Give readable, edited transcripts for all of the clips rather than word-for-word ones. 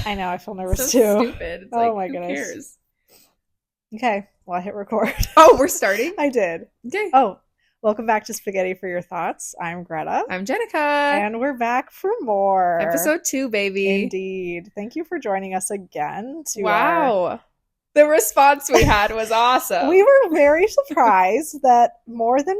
I know, I feel nervous So too. stupid. It's Oh like, my who goodness. cares? Okay, well, I hit record. Oh, we're starting? I did. Okay. Oh, welcome back to Spaghetti for Your Thoughts. I'm Greta. I'm Jenika. And we're back for more. Episode 2, baby. Indeed. Thank you for joining us again. Wow. The response we had was awesome. We were very surprised that more than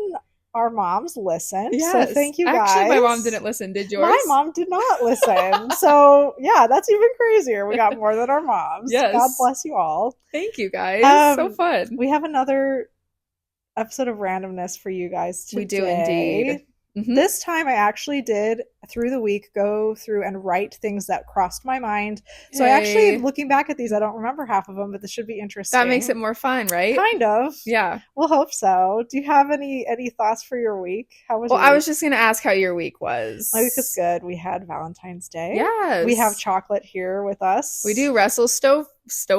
our moms listened. Yes. So thank you guys. Actually, my mom didn't listen. Did yours? My mom did not listen. So yeah, that's even crazier. We got more than our moms. Yes. God bless you all. Thank you, guys. So fun. We have another episode of randomness for you guys today. We do indeed. Mm-hmm. This time I actually did, through the week, go through and write things that crossed my mind. So I actually, looking back at these, I don't remember half of them, but this should be interesting. That makes it more fun, right? Kind of. Yeah. We'll hope so. Do you have any thoughts for your week? How was your week? I was just going to ask how your week was. My week was good. We had Valentine's Day. Yes. We have chocolate here with us. We do Stovers.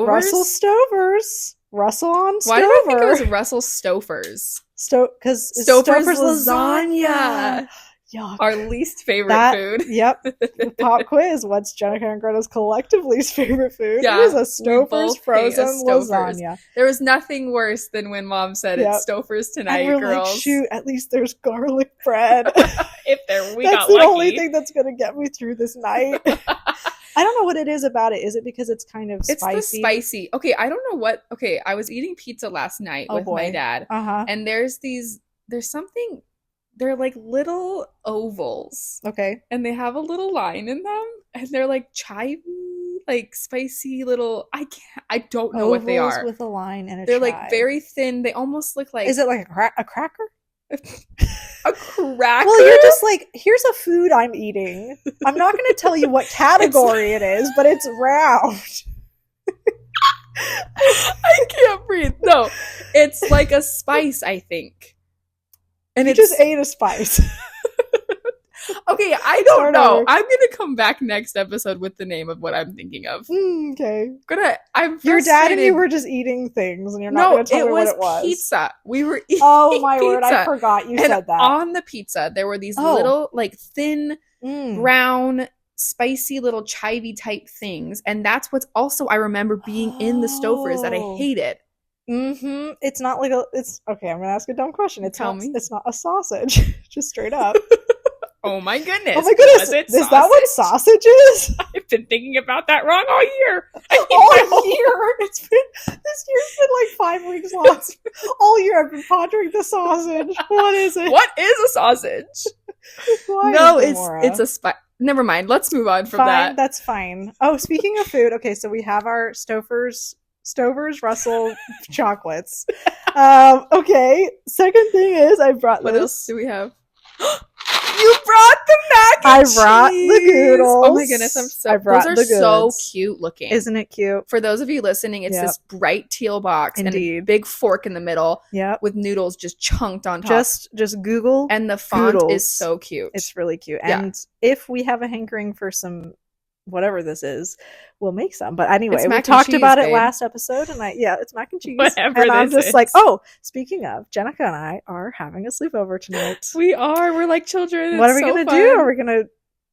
Russell Stovers. Russell on Stover. Why did I think it was Russell Stofers? Because Stover's lasagna. Yuck. Our least favorite food. Yep. The pop quiz. What's Jenika and Greta's collective least favorite food? Yeah, it is a Stover's frozen lasagna. There was nothing worse than when Mom said it's Stover's tonight, and we're girls. like, shoot, at least there's garlic bread. If we got That's the lucky. only thing that's going to get me through this night. I don't know what it is about it. Is it because it's kind of spicy? It's the spicy. Okay, I don't know what. Okay, I was eating pizza last night with my dad. And there's something, they're like little ovals. Okay. And they have a little line in them. And they're like chivy, like spicy little, I don't know what they are. With a line and a They're chive. like very thin. They almost look like. Is it like a cracker? A cracker? Well, you're just like, here's a food I'm eating. I'm not going to tell you what category it is, but it's round. I can't breathe. No, it's like a spice, I think. And you just ate a spice. Okay, I don't know. I'm gonna come back next episode with the name of what I'm thinking of. Okay. I'm your dad and you were just eating things, and you're not gonna tell me what it was. Pizza. We were eating. Oh my pizza. word! I forgot you said that. On the pizza, there were these little, like thin, brown, spicy little chivy type things, and that's what's also I remember being in the Stovers that I hated. Mm-hmm. It's not like it's okay. I'm gonna ask a dumb question. Tell me. It's not a sausage. Just straight up. Oh my goodness. Oh my goodness. Is that what sausage is? I've been thinking about that wrong all year. All year. This year's been like 5 weeks long. All year I've been pondering the sausage. What is it? What is a sausage? It's a spice. Never mind. Let's move on from that. That's fine. Oh, speaking of food, okay, so we have our Stovers Russell chocolates. Okay. Second thing is I brought What this. else do we have? You brought the mac and cheese. I brought the noodles. Oh my goodness, those are so cute looking. Isn't it cute? For those of you listening, it's this bright teal box and a big fork in the middle with noodles just chunked on top. Just Google. And the font is so cute. It's really cute. And if we have a hankering for some whatever this is, we'll make some. But anyway, we talked about it last episode, and it's mac and cheese. Whatever and I'm just is. like, oh, speaking of, Jenika and I are having a sleepover tonight. We are. We're like children. What are we gonna do? Are we gonna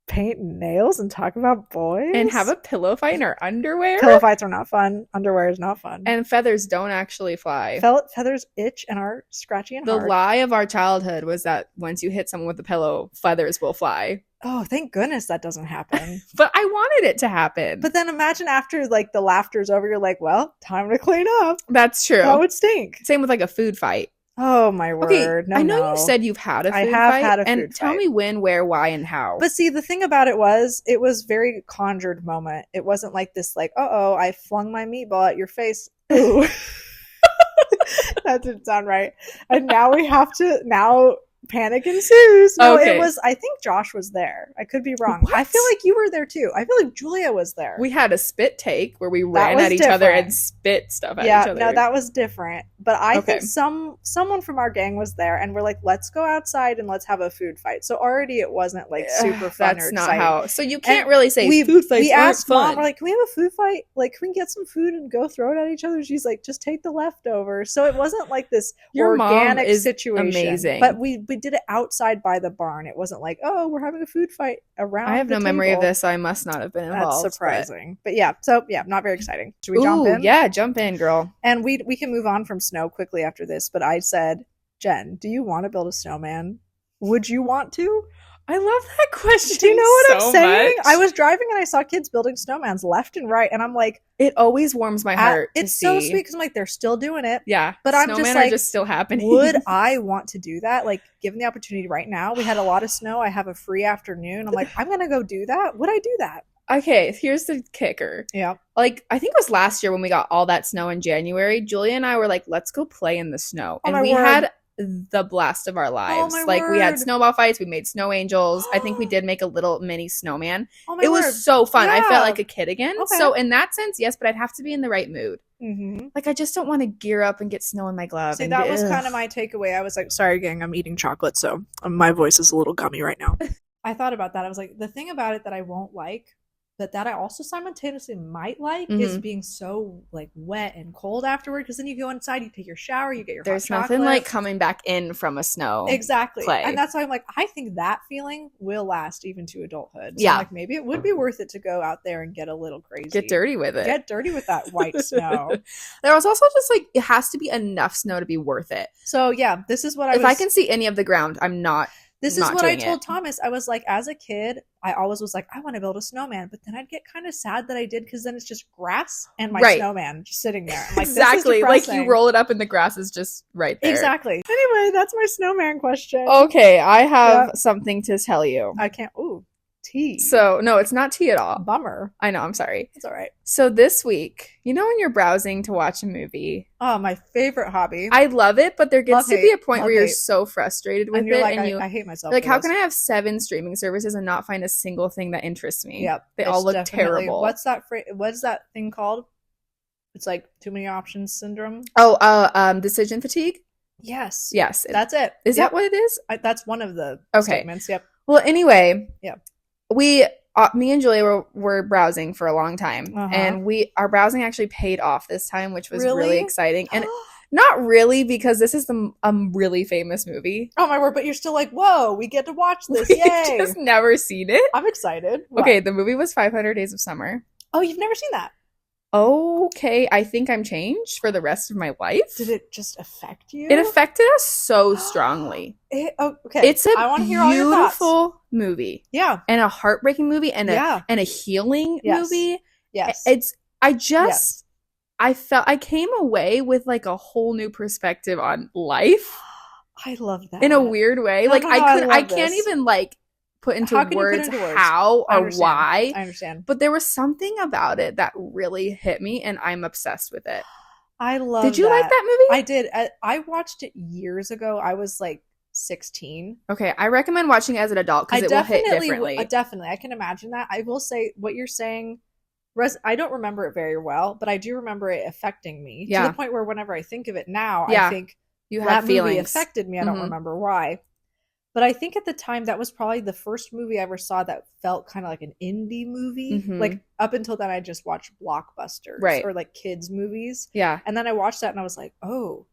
paint nails and talk about boys and have a pillow fight in our underwear? Pillow fights are not fun. Underwear is not fun. And feathers don't actually fly. Feathers itch and are scratchy and hard. The lie of our childhood was that once you hit someone with a pillow, feathers will fly. Oh, thank goodness that doesn't happen. But I wanted it to happen. But then imagine after like the laughter's over, you're like, well, time to clean up. That's true. That would stink. Same with like a food fight. Oh my word. Okay, I know you said you've had a food fight. I have had a food fight. And tell me when, where, why, and how. But see, the thing about it was very conjured moment. It wasn't like this like, I flung my meatball at your face. Ooh. That didn't sound right. And now we have to panic ensues. No, okay. It was, I think Josh was there. I could be wrong. What? I feel like you were there too. I feel like Julia was there. We had a spit take where we ran at each other and spit stuff at each other. Yeah, no, that was different. But I think someone from our gang was there, and we're like, let's go outside and let's have a food fight. So already it wasn't like super fun or exciting. That's not how. So you can't really say food fights We asked fun. Mom, we're like, can we have a food fight? Like, can we get some food and go throw it at each other? She's like, just take the leftovers. So it wasn't like this organic situation. Amazing. But we we did it outside by the barn. It wasn't like, oh, we're having a food fight around. I have no memory of table. this, so I must not have been involved. That's surprising. But yeah, so yeah, not very exciting. Should we jump in? Yeah, jump in, girl. And we can move on from snow quickly after this. But I said, Jen, do you want to build a snowman? Would you want to? I love that question. Do you know what I'm saying? Much. I was driving and I saw kids building snowmans left and right, and I'm like, it always warms my heart. It's so sweet because I'm like, they're still doing it. Yeah, but I'm just like, are just still happening. Would I want to do that? Like, given the opportunity right now, we had a lot of snow. I have a free afternoon. I'm like, I'm gonna go do that. Would I do that? Okay, here's the kicker. Yeah, like I think it was last year when we got all that snow in January. Julia and I were like, let's go play in the snow, and we had the blast of our lives. We had snowball fights, we made snow angels. I think we did make a little mini snowman. It was so fun. I felt like a kid again. So in that sense, yes, but I'd have to be in the right mood. Like I just don't want to gear up and get snow in my gloves. See, that was kind of my takeaway. I was like, sorry gang, I'm eating chocolate, so my voice is a little gummy right now. I thought about that. I was like, the thing about it that I won't like, but that I also simultaneously might like, is being so like wet and cold afterward. Because then you go inside, you take your shower, you get your There's hot nothing like coming back in from a snow. Exactly. Play. And that's why I'm like, I think that feeling will last even to adulthood. So yeah. I'm like, maybe it would be worth it to go out there and get a little crazy. Get dirty with it. Get dirty with that white snow. There was also just like, it has to be enough snow to be worth it. So yeah, this is what if I can see any of the ground, I'm not. This is what I told Thomas. I was like, as a kid, I always was like, I want to build a snowman. But then I'd get kind of sad that I did, because then it's just grass and my snowman just sitting there. I'm like, exactly. Like you roll it up and the grass is just right there. Exactly. Anyway, that's my snowman question. Okay, I have something to tell you. I can't. Ooh, tea. So, no, it's not tea at all. Bummer. I know, I'm sorry. It's all right. So this week, you know when you're browsing to watch a movie? Oh, my favorite hobby. I love it, but there gets to be a point where you're so frustrated with it. Like, and I hate myself. Like, how can I have 7 streaming services and not find a single thing that interests me? Yep. They all look terrible. What is that thing called? It's like too many options syndrome. Oh, decision fatigue? Yes. That's it. Is that what it is? That's one of the statements. Yep. Well, anyway. Yep. Me and Julia were browsing for a long time, and our browsing actually paid off this time, which was really exciting. And not really, because this is a really famous movie. Oh my word! But you're still like, whoa, we get to watch this! Yay! We've just never seen it. I'm excited. Okay, the movie was 500 Days of Summer. Oh, you've never seen that? Okay, I think I'm changed for the rest of my life. Did it just affect you? It affected us so strongly. Okay. It's a beautiful movie. Yeah. And a heartbreaking movie and a healing movie. Yes. I came away with like a whole new perspective on life. I love that. In a weird way. I can't even like put into words how or why. I understand. But there was something about it that really hit me, and I'm obsessed with it. I love Did you like that movie? I did. I watched it years ago. I was like 16. Okay, I recommend watching it as an adult because it will hit differently. Definitely. I can imagine that. I will say what you're saying, I don't remember it very well, but I do remember it affecting me to the point where whenever I think of it now, I think you have that feelings. Movie affected me. I don't remember why. But I think at the time that was probably the first movie I ever saw that felt kind of like an indie movie. Like up until then, I just watched blockbusters or like kids movies. Yeah. And then I watched that and I was like, oh,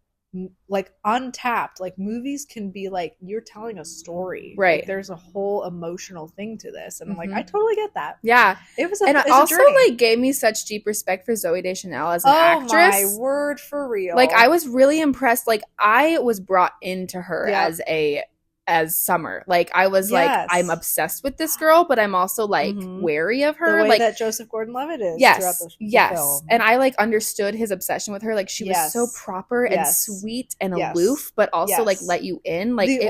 like Untapped, like movies can be like, you're telling a story. Right. Like, there's a whole emotional thing to this. And I'm like, I totally get that. Yeah. It was and it also like gave me such deep respect for Zooey Deschanel as an actress. Oh my word, for real. Like I was really impressed. Like I was brought into her as Summer. Like I was like, I'm obsessed with this girl, but I'm also like wary of her. The way like that Joseph Gordon-Levitt is. Yes, the film. And I like understood his obsession with her. Like she was so proper and sweet and aloof, but also like let you in. Like the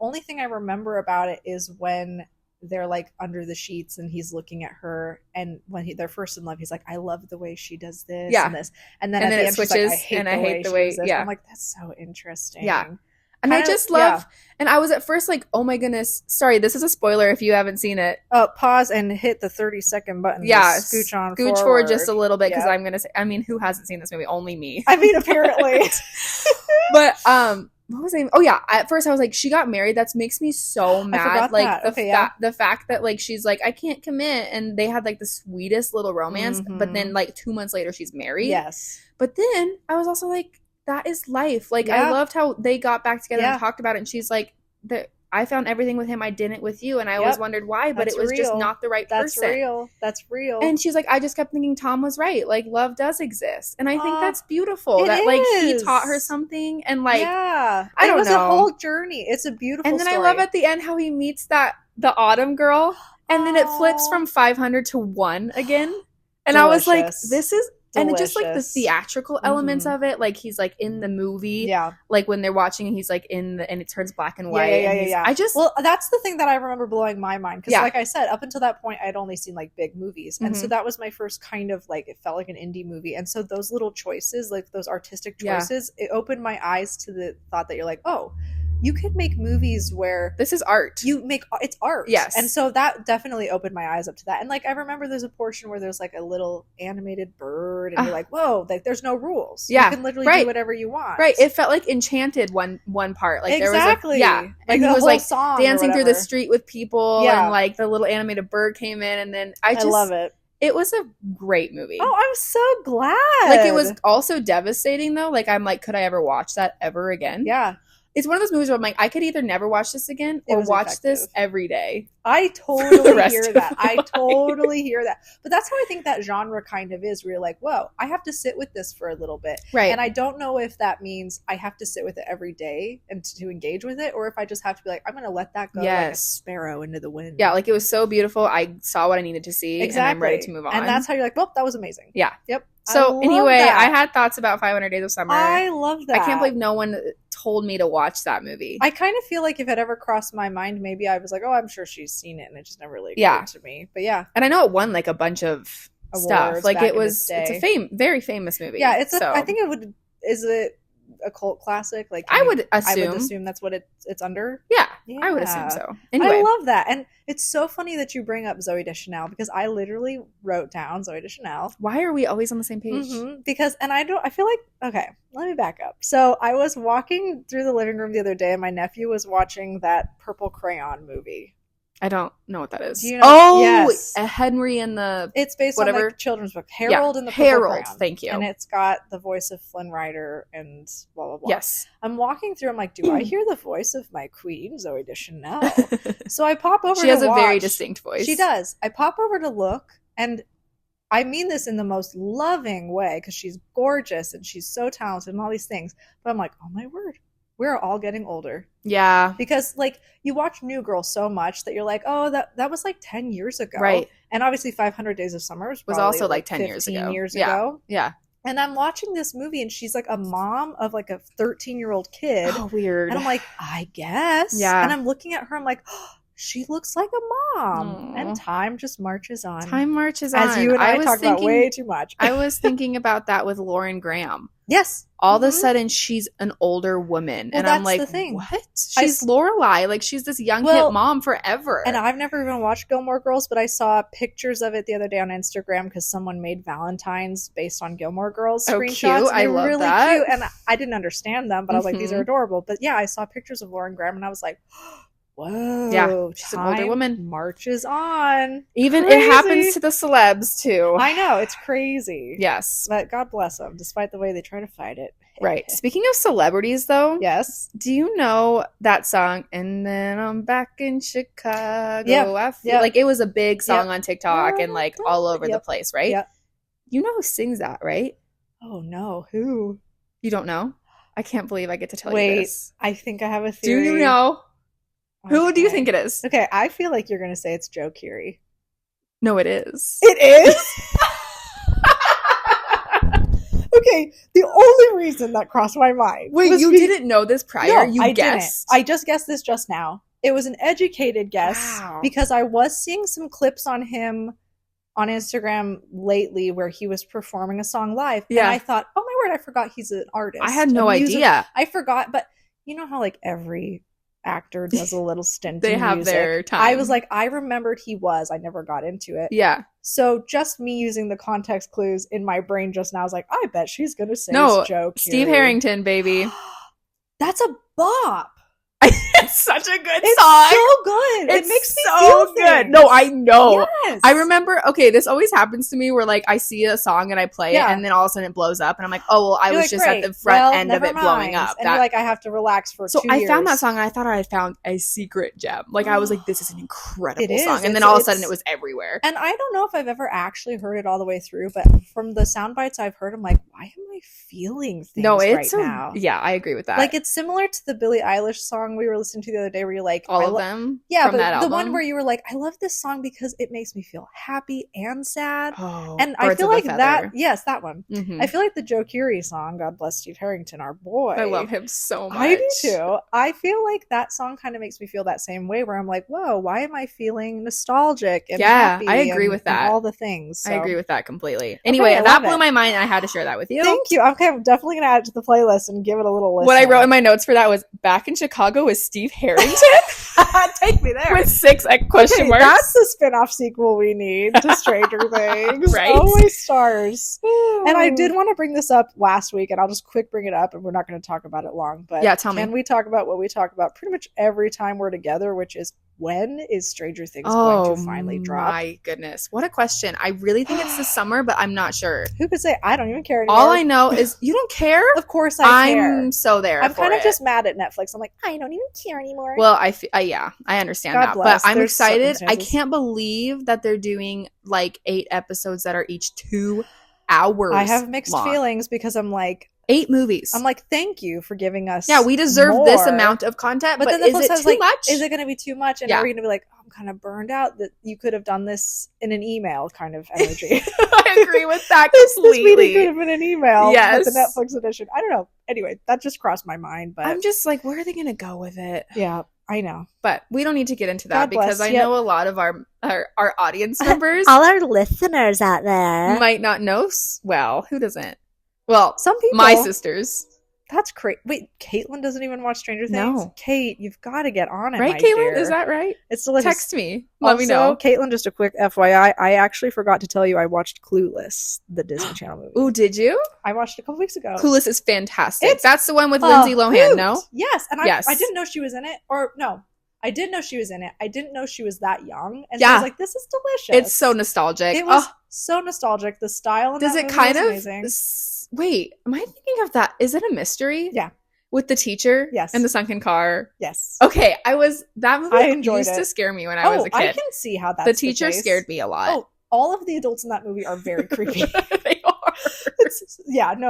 only thing I remember about it is when they're like under the sheets and he's looking at her, and when they're first in love, he's like, I love the way she does this and this, and then at the end she's like, I hate the way I'm like, that's so interesting. And I just love, and I was at first like, oh my goodness, sorry, this is a spoiler if you haven't seen it. Pause and hit the 30-second button. Scooch forward just a little bit, because I'm gonna say, I mean, who hasn't seen this movie? Only me. I mean, apparently. But what was I? Oh yeah, at first I was like, she got married. That makes me so mad. Like the fact that like she's like, I can't commit, and they had like the sweetest little romance, but then like 2 months later she's married. Yes. But then I was also like, that is life. Like I loved how they got back together and talked about it, and she's like, I found everything with him I didn't with you, and I always wondered why, but it was just not the right person. That's real. And she's like, I just kept thinking Tom was right. Like, love does exist. And I think that's beautiful. That, like, he taught her something, and, like, I don't know. It was a whole journey. It's a beautiful And then story. I love at the end how he meets the Autumn girl, and then it flips from 500 to 1 again. And I was like, this is... And just, like, the theatrical elements of it. Like, he's, like, in the movie. Yeah. Like, when they're watching, he's, like, and it turns black and white. Yeah. Well, that's the thing that I remember blowing my mind. Because, like I said, up until that point, I'd only seen, like, big movies. And so that was my first kind of, like, it felt like an indie movie. And so those little choices, like, those artistic choices, it opened my eyes to the thought that you're like, oh, you can make movies where this is art. It's art. Yes. And so that definitely opened my eyes up to that. And like I remember there's a portion where there's like a little animated bird and you're like, whoa, like there's no rules. Yeah. You can literally do whatever you want. Right. It felt like Enchanted one part. Like exactly. There was like, and he was like dancing through the street with people and like the little animated bird came in and then I love it. It was a great movie. Oh, I'm so glad. Like it was also devastating though. Like I'm like, could I ever watch that ever again? Yeah. It's one of those movies where I'm like, I could either never watch this again or watch this every day. I totally hear that. I totally hear that. But that's how I think that genre kind of is, where you're like, whoa, I have to sit with this for a little bit. Right. And I don't know if that means I have to sit with it every day and to engage with it, or if I just have to be like, I'm going to let that go like a sparrow into the wind. Yeah, like it was so beautiful. I saw what I needed to see and I'm ready to move on. And that's how you're like, well, that was amazing. Yeah. Yep. So anyway, I had thoughts about 500 Days of Summer. I love that. I can't believe no one told me to watch that movie. I kind of feel like if it ever crossed my mind, maybe I was like, oh, I'm sure she's seen it, and it just never really occurred to me. But yeah. And I know it won like a bunch of awards stuff. Like it's a very famous movie. Yeah, I think is it a cult classic? Like I would assume that's what it's under. Yeah, I would assume so. Anyway. I love that. And it's so funny that you bring up Zooey Deschanel because I literally wrote down Zooey Deschanel. Why are we always on the same page? Because I feel like, okay, let me back up. So I was walking through the living room the other day and my nephew was watching that Purple Crayon movie. I don't know what that is. Do you know? Yes. Henry and the... It's based on like children's book. Harold and the Purple Crayon. Thank you. And it's got the voice of Flynn Rider and blah, blah, blah. Yes. I'm walking through, I'm like, do I hear the voice of my queen, Zooey Deschanel? So I pop over to watch. She has a very distinct voice. She does. I pop over to look, and I mean this in the most loving way because she's gorgeous and she's so talented and all these things. But I'm like, oh my word. We're all getting older. Yeah. Because, like, you watch New Girl so much that you're like, oh, that was, like, 10 years ago. Right. And obviously 500 Days of Summer was also, like, 10 years ago. Yeah. And I'm watching this movie, and she's, like, a mom of, like, a 13-year-old kid. Oh, weird. And I'm like, I guess. Yeah. And I'm looking at her, I'm like, oh, she looks like a mom. And time just marches on. Time marches on. As you and I talk about way too much. I was thinking about that with Lauren Graham. Yes. All of a sudden, she's an older woman. Well, and I'm like, what? She's Lorelai. Like, she's this young hip mom forever. And I've never even watched Gilmore Girls, but I saw pictures of it the other day on Instagram because someone made Valentines based on Gilmore Girls screenshots. Cute. I love really that. Cute. And I didn't understand them, but I was like, these are adorable. But yeah, I saw pictures of Lauren Graham, and I was like, whoa. Yeah, she's an older woman. Marches on. Even crazy. It happens to the celebs, too. I know. It's crazy. Yes. But God bless them, despite the way they try to fight it. Right. Speaking of celebrities, though. Yes. Do you know that song, And Then I'm Back in Chicago? Yeah. Like, it was a big song on TikTok and, like, all over the place, right? Yeah. You know who sings that, right? Oh, no. Who? You don't know? I can't believe I get to tell you this. I think I have a theory. Do you know? Okay. Who do you think it is? Okay, I feel like you're going to say it's Joe Keery. No, it is. It is? Okay, the only reason that crossed my mind. Wait, you didn't know this prior? No, you guessed? Didn't. I just guessed this just now. It was an educated guess because I was seeing some clips on him on Instagram lately where he was performing a song live. Yeah. And I thought, oh my word, I forgot he's an artist. I had no idea. I forgot, but you know how like every actor does a little stint they in have music. Their time. I was like, I remembered he was. I never got into it. Yeah. So just me using the context clues in my brain just now, I was like, I bet she's going to say no, it's Joe Keery. Steve Harrington, baby. That's a bop. It's such a good song. So good. It makes me so feel good. things. No, I know. Yes. I remember, okay, this always happens to me where like I see a song and I play it and then all of a sudden it blows up and I'm like, oh, well, I was just at the front end of it blowing up. And you're like, I have to relax for 2 years. So I found that song and I thought I had found a secret gem. Like I was like, this is an incredible song. And then all of a sudden it was everywhere. And I don't know if I've ever actually heard it all the way through, but from the sound bites I've heard, I'm like, why am I feeling things right now? Yeah, I agree with that. Like it's similar to the Billie Eilish song we were listening to the other day where you're like, all of them? Yeah, but the one where you were like, I love this song because it makes me feel happy and sad. Oh, and I feel like that, yes, that one. I feel like the Joe Curie song, God bless Steve Harrington, our boy. I love him so much. I do too. I feel like that song kind of makes me feel that same way where I'm like, whoa, why am I feeling nostalgic and happy? I agree with that. And all the things. So. I agree with that completely. Anyway, that blew my mind and I had to share that with you. Thank you. I'm definitely going to add it to the playlist and give it a little listen. What I wrote in my notes for that was back in Chicago with Steve Harrington. Take me there. With 6 question marks. That's the spin-off sequel we need to Stranger Things. Right? Always stars. And I did want to bring this up last week, and I'll just quick bring it up, and we're not going to talk about it long. But yeah, tell me. Can we talk about what we talk about pretty much every time we're together, which is when is Stranger Things going to finally drop? Oh my goodness. What a question. I really think it's this summer, but I'm not sure. Who could say? I don't even care anymore. All I know is you don't care? Of course I care. I'm so there. I'm kind of just mad at Netflix. I'm like, I don't even care anymore. Well, yeah, I understand God that. bless. But I'm excited. I can't believe that they're doing like 8 episodes that are each 2 hours. I have mixed long. feelings because I'm like, 8 movies. I'm like, thank you for giving us. Yeah, we deserve more. this amount of content. But then is it too much? Is it going to be too much? And are we going to be like, oh, I'm kind of burned out that you could have done this in an email kind of energy? I agree with that This completely. meeting could have been an email. Yes. With the Netflix edition. I don't know. Anyway, that just crossed my mind. But I'm just like, where are they going to go with it? Yeah, I know. But we don't need to get into that because I know a lot of our audience members, all our listeners out there, might not know. Well, who doesn't? Well, some people. My sisters. That's crazy. Wait, Caitlin doesn't even watch Stranger Things? No. Kate, you've got to get on it, right, my Caitlin? dear. Is that right? It's delicious. Text me. Let me know. Caitlin, just a quick FYI, I actually forgot to tell you I watched Clueless, the Disney Channel movie. Ooh, did you? I watched it a couple weeks ago. Clueless is fantastic. That's the one with Lindsay Lohan, no? Yes. And I didn't know she was in it. Or, no. I did know she was in it. I didn't know she was that young. And so I was like, this is delicious. It's so nostalgic. It was so nostalgic. The style of Does that it movie kind was of amazing. Wait, am I thinking of that? Is it a mystery? Yeah. With the teacher? Yes. And the sunken car? Yes. Okay, that movie enjoyed used it. to scare me when I was a kid. I can see how that's the teacher scared me a lot. Oh, all of the adults in that movie are very creepy. They are.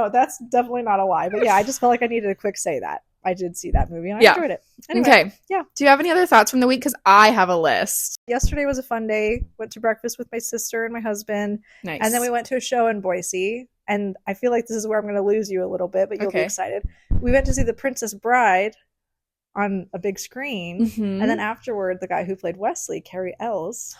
That's definitely not a lie. But yeah, I just felt like I needed to quick say that. I did see that movie and I enjoyed it. Anyway, okay. Yeah. Do you have any other thoughts from the week? Because I have a list. Yesterday was a fun day. Went to breakfast with my sister and my husband. Nice. And then we went to a show in Boise. And I feel like this is where I'm going to lose you a little bit, but you'll be excited. We went to see The Princess Bride on a big screen. Mm-hmm. And then afterward, the guy who played Wesley, Carrie Ells,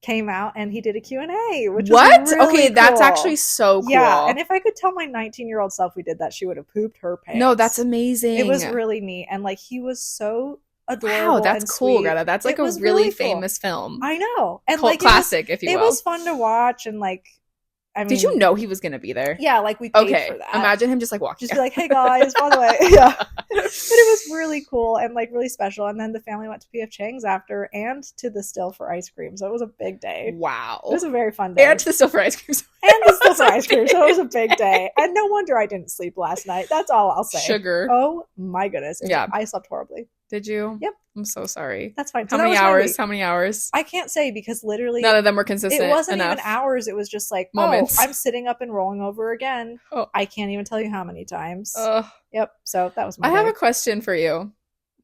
came out and he did a Q&A, which was really okay, cool. That's actually so cool. Yeah, and if I could tell my 19-year-old self we did that, she would have pooped her pants. No, that's amazing. It was really neat. And like he was so adorable. Wow, that's cool, Greta. That's like a really famous film. I know. And cult classic, if you will. It was fun to watch and like I mean, did you know he was going to be there? Yeah, like we paid for that. Imagine him just like walking. Just be like, hey guys, by the way. Yeah. But it was really cool and like really special. And then the family went to P.F. Chang's after and to the Still for ice cream. So it was a big day. Wow. It was a very fun day. And to the Still for ice cream. And the Still for ice cream. So it was a big day. And no wonder I didn't sleep last night. That's all I'll say. Sugar. Oh my goodness. Yeah. I slept horribly. Did you? Yep. I'm so sorry. That's fine. So How many hours? How many hours? I can't say because literally none of them were consistent. It wasn't enough. even hours. It was just like moments. I'm sitting up and rolling over again. Oh. I can't even tell you how many times. Ugh. Yep. So that was my I have a question for you.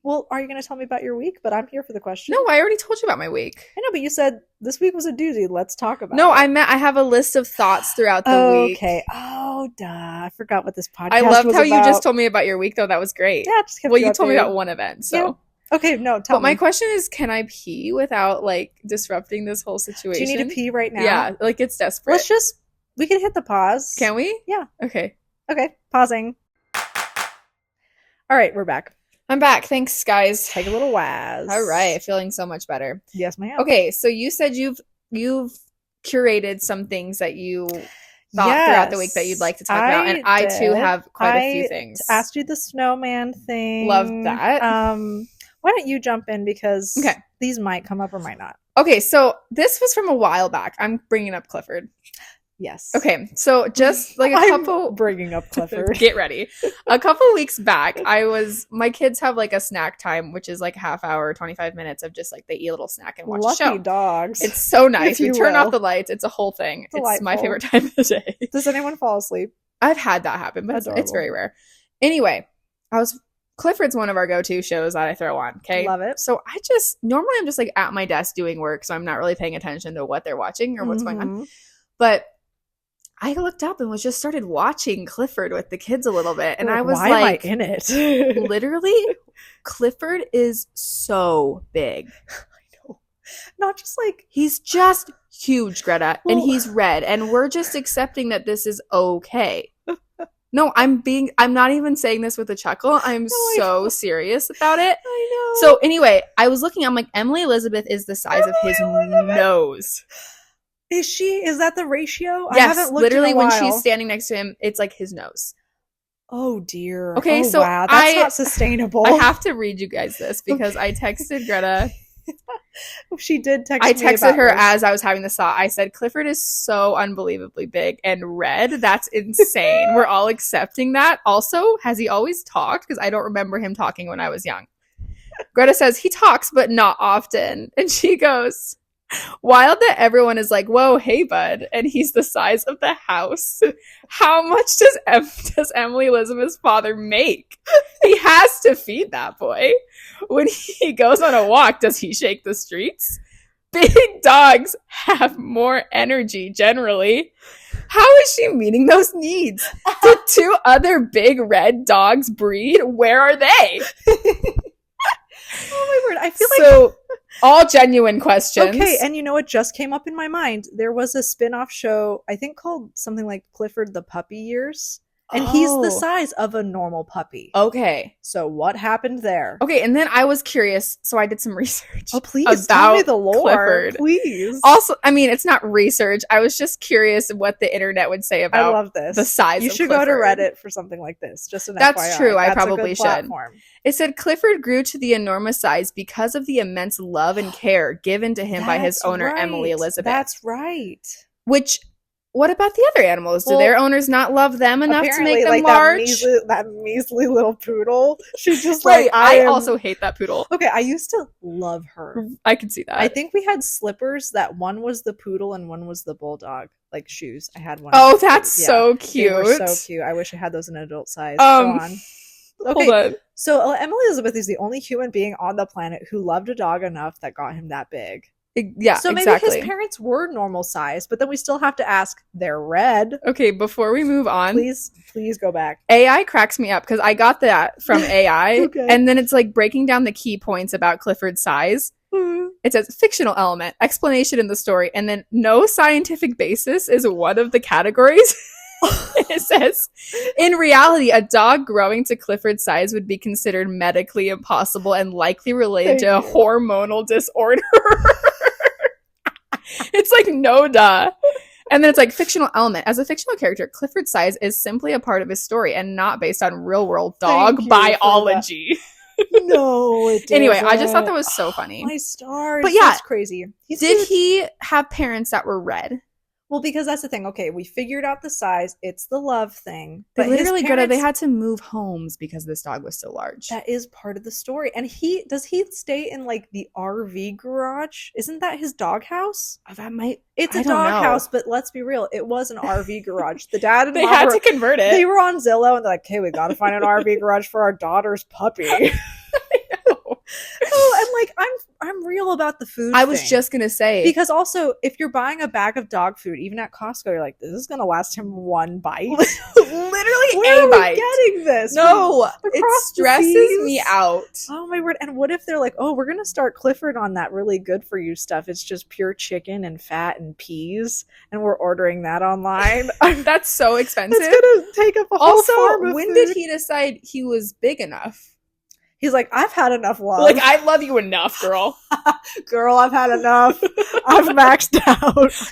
Well, are you going to tell me about your week? But I'm here for the question. No, I already told you about my week. I know, but you said this week was a doozy. Let's talk about it. No, I have a list of thoughts throughout the week. Okay. Oh, duh. I forgot what this podcast I loved was how about. you just told me about your week, though. That was great. Yeah, just kept you told me about one event, so. Yeah. Okay, no, tell me. But my question is, can I pee without, like, disrupting this whole situation? Do you need to pee right now? Yeah, like, it's desperate. We can hit the pause. Can we? Yeah. Okay, pausing. All right, we're back. I'm back. Thanks, guys. Take a little waz. All right, feeling so much better. Yes, ma'am. Okay, so you said you've curated some things that you thought throughout the week that you'd like to talk about, and I too have quite a few things. Asked you the snowman thing. Loved that. Why don't you jump in, because these might come up or might not. Okay, so this was from a while back. I'm bringing up Clifford. Yes. Okay, so just like I'm bringing up Clifford. Get ready. A couple weeks back, my kids have like a snack time, which is like a half hour, 25 minutes of just like they eat a little snack and watch a show. Lucky dogs. It's so nice. We turn off the lights. It's a whole thing. Delightful. It's my favorite time of the day. Does anyone fall asleep? I've had that happen, but it's very rare. Anyway, Clifford's one of our go-to shows that I throw on. Okay. Love it. So normally I'm just like at my desk doing work, so I'm not really paying attention to what they're watching or what's going on. But I looked up and just started watching Clifford with the kids a little bit. And I was why am I in it? Literally, Clifford is so big. I know. Not just like... He's just huge, Greta. Well, and he's red. And we're just accepting that this is okay. No, I'm not even saying this with a chuckle. I'm so serious about it. I know. So anyway, I was looking, I'm like, Emily Elizabeth is the size of his nose. Is she? Is that the ratio? Yes, I haven't looked literally in a while. When she's standing next to him, it's like his nose. Oh dear. Okay, so wow, that's not sustainable. I have to read you guys this because I texted Greta. She did text me. I texted her as I was having this thought. I said, Clifford is so unbelievably big and red. That's insane. We're all accepting that. Also, has he always talked? Because I don't remember him talking when I was young. Greta says, he talks, but not often. And she goes, wild that everyone is like, whoa, hey, bud. And he's the size of the house. How much does Emily Elizabeth's father make? He has to feed that boy. When he goes on a walk, does he shake the streets? Big dogs have more energy generally. How is she meeting those needs? Did 2 other big red dogs breed? Where are they? Oh my word. I feel so, all genuine questions. Okay, and you know what just came up in my mind? There was a spin-off show, I think called something like Clifford the Puppy Years. And he's the size of a normal puppy. Okay. So what happened there? Okay, and then I was curious, so I did some research. Oh, please tell me the lore. Clifford. Please. Also, I mean, it's not research. I was just curious what the internet would say about I love this. The size you of should Clifford. go to Reddit for something like this. Just an That's FYI. true. I That's probably a good should. Platform. It said Clifford grew to the enormous size because of the immense love and care given to him by his owner, right. Emily Elizabeth. That's right. Which... What about the other animals? Do their owners not love them enough to make them large? That measly little poodle. She's just right. I also hate that poodle. Okay, I used to love her. I can see that. I think we had slippers that one was the poodle and one was the bulldog, like shoes. I had one. Oh, that's so cute. They were so cute. I wish I had those in adult size. Go on. Okay, hold on. So Emily Elizabeth is the only human being on the planet who loved a dog enough that got him that big. Yeah, so maybe his parents were normal size, but then we still have to ask, they're red. Okay, before we move on, please go back. AI cracks me up because I got that from AI, okay. And then it's like breaking down the key points about Clifford's size. It says fictional element, explanation in the story, and then no scientific basis is one of the categories. It says, in reality, a dog growing to Clifford's size would be considered medically impossible and likely related to a hormonal disorder. It's like, no duh. And then it's like fictional element. As a fictional character, Clifford's size is simply a part of his story and not based on real world dog biology. No, it doesn't. Anyway, I just thought that was so funny. My stars. But yeah, that's crazy. Did he have parents that were red? Well, because that's the thing. Okay, we figured out the size. It's the love thing. But literally, Greta, they had to move homes because this dog was so large. That is part of the story. And does he stay in like the RV garage? Isn't that his doghouse? It's a doghouse, but let's be real. It was an RV garage. The dad and they had to convert it. They were on Zillow and they're like, "Hey, we got to find an RV garage for our daughter's puppy." Oh, and like I'm real about the food. I was just gonna say, because also if you're buying a bag of dog food, even at Costco, you're like, this is gonna last him one bite. Literally, where a bite. Getting this? No, it stresses me out. Oh my word! And what if they're like, oh, we're gonna start Clifford on that really good for you stuff? It's just pure chicken and fat and peas, and we're ordering that online. That's so expensive. It's gonna take up a whole farm of when food. did he decide he was big enough? He's like, I've had enough love. Like, I love you enough, girl. Girl, I've had enough. I've maxed out.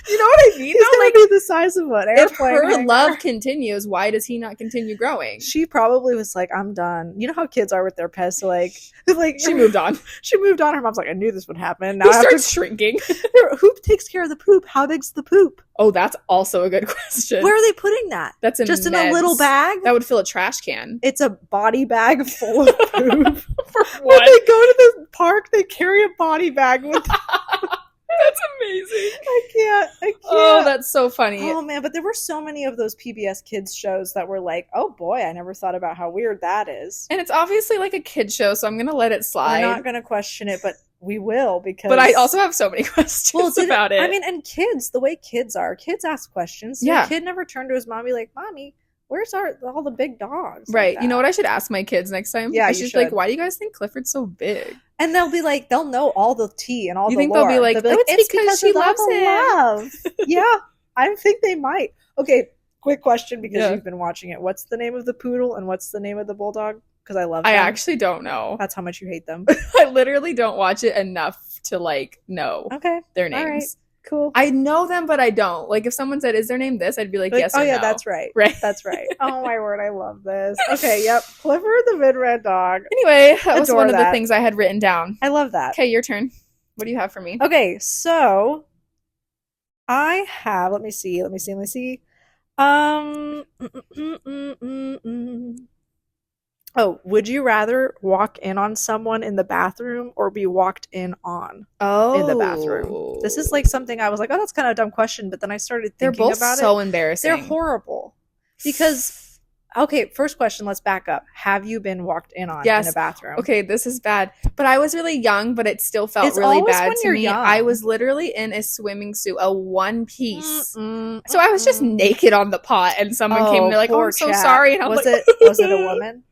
You know what I mean? He's gonna be the size of an airplane. If her hanger. love continues, why does he not continue growing? She probably was like, I'm done. You know how kids are with their pets? So like she moved on. She moved on. Her mom's like, I knew this would happen. Now he starts shrinking. Who takes care of the poop? How big's the poop? Oh, that's also a good question. Where are they putting that? That's just in a little bag? That would fill a trash can. It's a body bag full of poop. For what? When they go to the park, they carry a body bag with them. That's amazing. I can't. Oh, that's so funny. Oh, man. But there were so many of those PBS Kids shows that were like, oh, boy, I never thought about how weird that is. And it's obviously like a kid show, so I'm going to let it slide. We're not going to question it, but we will because... But I also have so many questions about it. I mean, and kids, the way kids are, kids ask questions. Yeah. Your kid never turned to his mom and be like, Mommy, where's all the big dogs? Right. Like you know what I should ask my kids next time? Yeah, I should be like, why do you guys think Clifford's so big? And they'll be like, they'll know all the tea and all the lore. You think they'll be like, it's because she loves him. Love. Yeah, I think they might. Okay, quick question because you've been watching it. What's the name of the poodle and what's the name of the bulldog? Because I love them. I actually don't know. That's how much you hate them. I literally don't watch it enough to like know their names. All right. Cool. I know them, but I don't. Like, if someone said, is their name this? I'd be like, yes or no. Oh, yeah, that's right. Right. That's right. Oh, my word. I love this. Okay, yep. Clifford the Mid-Red Dog. Anyway, that was one of the things I had written down. I love that. Okay, your turn. What do you have for me? Okay, so I have, let me see. Oh, would you rather walk in on someone in the bathroom or be walked in on in the bathroom? This is like something I was like, oh, that's kind of a dumb question. But then I started thinking about it. They're both so embarrassing. They're horrible. Because, okay, first question, let's back up. Have you been walked in on in a bathroom? Okay, this is bad. But I was really young, but it still felt really bad to me. Young. I was literally in a swimming suit, a one piece. So I was just naked on the pot and someone came and they're like, oh, I'm so sorry. And I was like, was it a woman?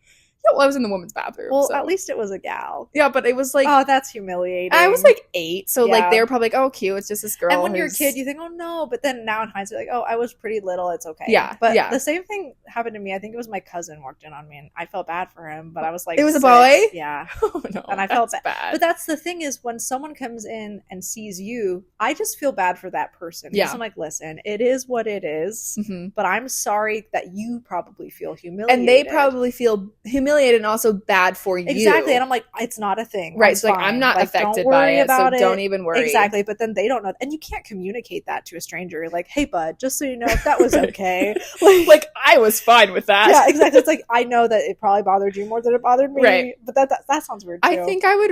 Yeah, well, I was in the woman's bathroom. Well, at least it was a gal. Yeah, but it was like... Oh, that's humiliating. I was like 8, so like they were probably like, oh, cute, it's just this girl. And when you're a kid, you think, oh no, but then now in hindsight, like, oh, I was pretty little, it's okay. Yeah, but the same thing happened to me. I think it was my cousin walked in on me, and I felt bad for him, but I was like... It was a boy? Yeah. Oh, no, and I felt bad. But that's the thing is, when someone comes in and sees you, I just feel bad for that person. Yeah. I'm like, listen, it is what it is, but I'm sorry that you probably feel humiliated. And they probably feel humiliated and also bad for you. Exactly. And I'm like, it's not a thing. Right. So like, I'm not affected by it, so don't even worry. Exactly. But then they don't know. And you can't communicate that to a stranger. You're like, hey, bud, just so you know, if that was okay. like, I was fine with that. Yeah, exactly. It's like, I know that it probably bothered you more than it bothered me. Right. But that sounds weird too. I think I'd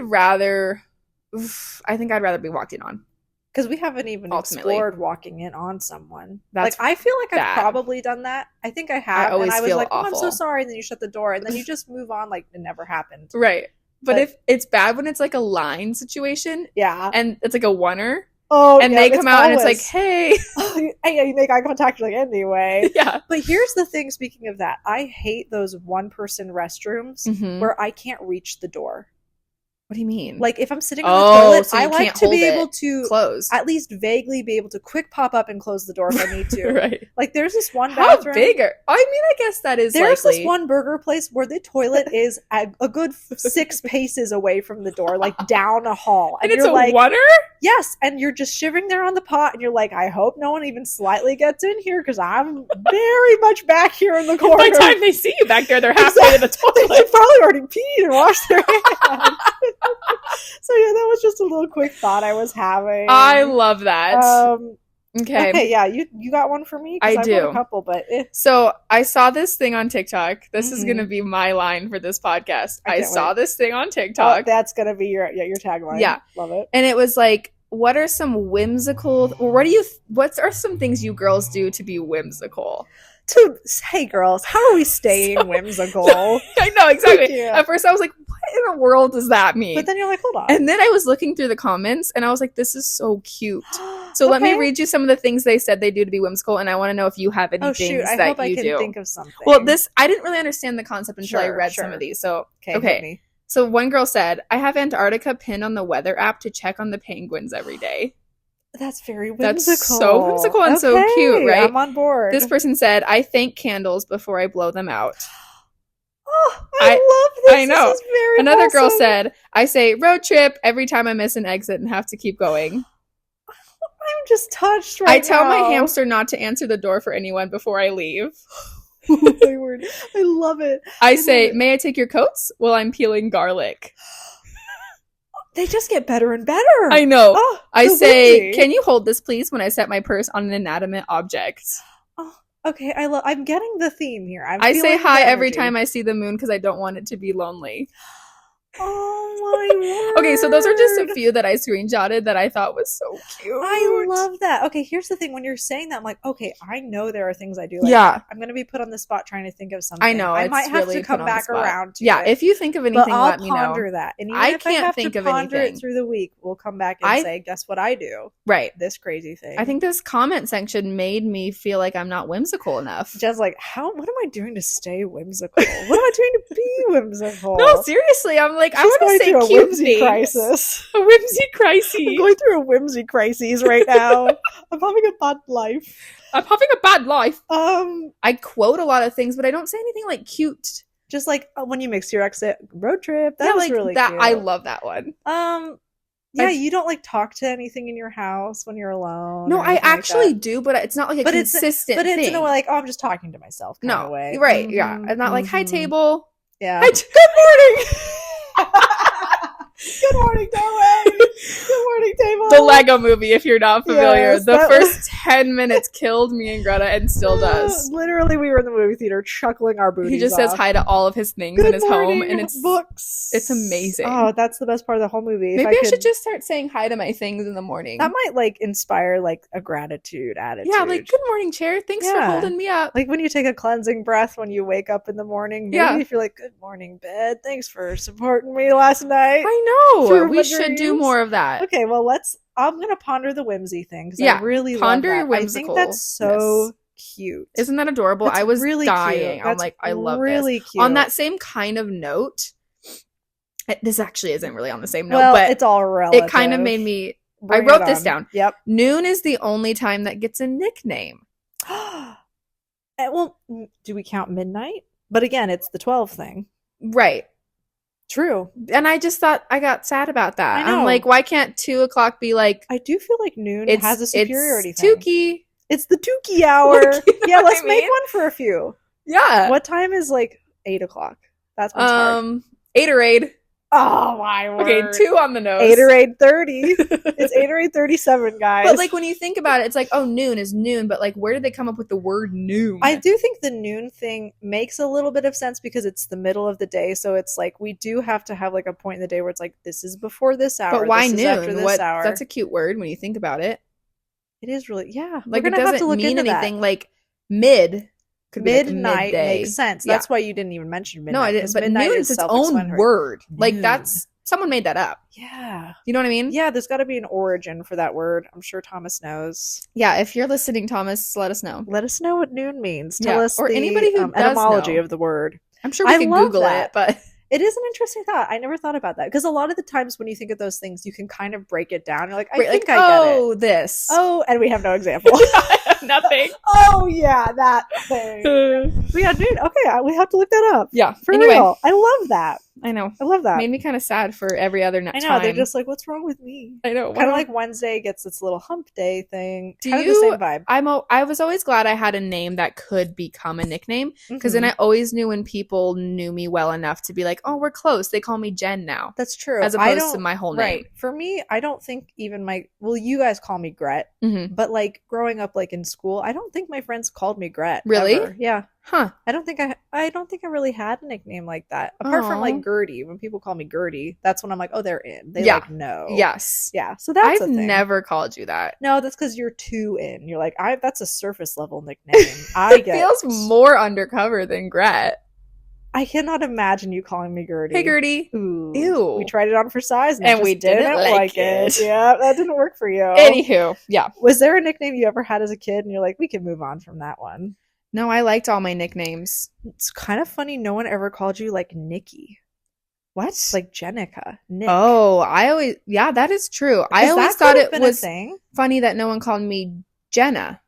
rather be walked in on. Because we haven't even explored walking in on someone. That's I feel like I've probably done that. I think I have. And I was like, oh, I'm so sorry. And then you shut the door. And then you just move on like it never happened. Right. But if it's bad when it's like a line situation. Yeah. And it's like a oneer. Oh, and they come out and it's like, hey. Hey, you make eye contact like anyway. Yeah. But here's the thing, speaking of that. I hate those one-person restrooms where I can't reach the door. What do you mean? Like, if I'm sitting on the toilet, so I like to be able to close. At least vaguely be able to quick pop up and close the door if I need to. Right. Like, there's this one bathroom. How big are... I mean, I guess that is There's likely. this one burger place where the toilet is a good 6 paces away from the door, like down a hall. And it's a water? Yes. And you're just shivering there on the pot, and you're like, I hope no one even slightly gets in here, because I'm very much back here in the corner. By the time they see you back there, they're halfway to the toilet. They probably already peed and washed their hands. So yeah, that was just a little quick thought I was having. I love that. Okay, yeah, you got one for me? I do. I've got a couple, but so I saw this thing on TikTok. This is gonna be my line for this podcast. I saw this thing on TikTok. Oh, that's gonna be your tagline. Yeah, love it. And it was like, what are some whimsical? Or what are some things you girls do to be whimsical? Hey girls, how are we staying whimsical? I know, exactly. At first I was like, what in the world does that mean? But then you're like, hold on. And then I was looking through the comments and I was like, this is so cute. So let me read you some of the things they said they do to be whimsical, and I want to know if you have any things that you do. I hope I can think of something. Well, I didn't really understand the concept until I read some of these. So okay. So one girl said, I have Antarctica pinned on the weather app to check on the penguins every day. That's very whimsical. That's so whimsical and so cute, right? I'm on board. This person said, I thank candles before I blow them out. Oh, I love this. I know. This is very Another awesome. girl said, I say road trip every time I miss an exit and have to keep going. I'm just touched right now. I tell my hamster not to answer the door for anyone before I leave. Oh my word. I love it. I say, may I take your coats while I'm peeling garlic? They just get better and better. I know. Oh, I so say, windy. can you hold this please when I set my purse on an inanimate object? Oh, okay, I'm getting the theme here. I say hi every time I see the moon because I don't want it to be lonely. Oh my word. Okay, so those are just a few that I screenshotted that I thought was so cute. I love that. Okay, here's the thing. When you're saying that, I'm like, okay, I know there are things I do like yeah. I'm going to be put on the spot trying to think of something. I know. I might have really to come back around to yeah, it. if you think of anything, but I'll let me know. ponder that. And even I if can't I have think to of ponder anything. it through the week, we'll come back and say, guess what I do? Right. This crazy thing. I think this comment section made me feel like I'm not whimsical enough. Just like, what am I doing to stay whimsical? What am I doing to be whimsical? No, seriously. I'm like, I want to say a cute whimsy things. crisis. A whimsy crisis. I'm going through a whimsy crisis right now. I'm having a bad life. I'm having a bad life. I quote a lot of things, but I don't say anything like cute. Just like when you mix your exit road trip. That was really that. cute. I love that one. Yeah, you don't like talk to anything in your house when you're alone. No, I actually do, but it's not like a consistent But it's thing. in a way like, I'm just talking to myself kind of way. Right, yeah. I'm not like, hi, table. Yeah. Good morning. Good morning, doorway. Good morning, table. The Lego Movie, if you're not familiar. Yes, the first 10 minutes killed me and Greta and still does. Literally, we were in the movie theater chuckling our booties He just says hi to all of his things in his home, and it's books. It's amazing. Oh, that's the best part of the whole movie. Maybe I should just start saying hi to my things in the morning. That might like inspire like a gratitude attitude. Yeah, like good morning, chair. Thanks for holding me up. Like when you take a cleansing breath when you wake up in the morning. Maybe if you're like, good morning, bed. Thanks for supporting me last night. I know. We should do more of that. Okay, well I'm gonna ponder the whimsy thing because I really ponder love that. whimsical. I think that's so cute. Isn't that adorable? That's I was really dying. Cute. I'm like, I love really this. Cute. On that same kind of note, this actually isn't really on the same note, well, but it's all relative. It kind of made me. I wrote this down. Yep. Noon is the only time that gets a nickname. Well, do we count midnight? But again, it's the 12 thing. Right. True. And I just thought I got sad about that. I know. I'm like, why can't 2 o'clock be like? I do feel like noon has a superiority it's thing. Tukey. It's the Tukey hour. Like, you know yeah, let's what I mean? make one for a few. Yeah. What time is like 8 o'clock? That's what's hard. Gatorade. Oh my word. Okay, 2 on the nose. Gatorade 30. It's Gatorade 37, guys. But like when you think about it, it's like, oh, noon is noon. But like, where did they come up with the word noon? I do think the noon thing makes a little bit of sense because it's the middle of the day. So it's like we do have to have like a point in the day where it's like, this is before this hour. But why this noon? Is after this hour. That's a cute word when you think about it. It is really, yeah. Like We're it gonna have to doesn't look mean into anything. That. Like mid. Could be midnight like makes sense. That's why you didn't even mention midnight. No, I didn't. But midnight noon is its own word. Noon. Like that's someone made that up. Yeah. You know what I mean? Yeah, there's got to be an origin for that word. I'm sure Thomas knows. Yeah, if you're listening, Thomas, let us know. Let us know what noon means. Tell us or anybody who does etymology know. of the word. I'm sure we can Google it, but it is an interesting thought. I never thought about that because a lot of the times when you think of those things, you can kind of break it down. You're like, I think I get it. Oh, this. Oh, and we have no example. Nothing. Oh yeah, that thing. We had noon. Okay, we have to look that up. Yeah, for real. I love that. I know. I love that. Made me kind of sad for every other time. I know. They're just like, what's wrong with me? I know. Kind of like Wednesday gets its little hump day thing. Do kind you? Of the same vibe. I was always glad I had a name that could become a nickname because then I always knew when people knew me well enough to be like, oh, we're close. They call me Jen now. That's true. As opposed to my whole name. Right. For me, I don't think even you guys call me Gret, but like growing up like in school, I don't think my friends called me Gret. Really? Ever. Yeah. Huh. I don't think I really had a nickname like that. Apart from like Gertie. When people call me Gertie, that's when I'm like, oh, they're in. They like know. Yes. Yeah. So that's I've never called you that. No, that's because you're too in. You're like, that's a surface level nickname. It feels more undercover than Gret. I cannot imagine you calling me Gertie. Hey, Gertie. Ooh. Ew. We tried it on for size and we didn't like it. Yeah, that didn't work for you. Anywho, yeah. Was there a nickname you ever had as a kid and you're like, we can move on from that one? No, I liked all my nicknames. It's kind of funny no one ever called you like Nikki. What? Like Jenika. Nick. Oh, that is true. I always thought it was thing. funny that no one called me Jenna.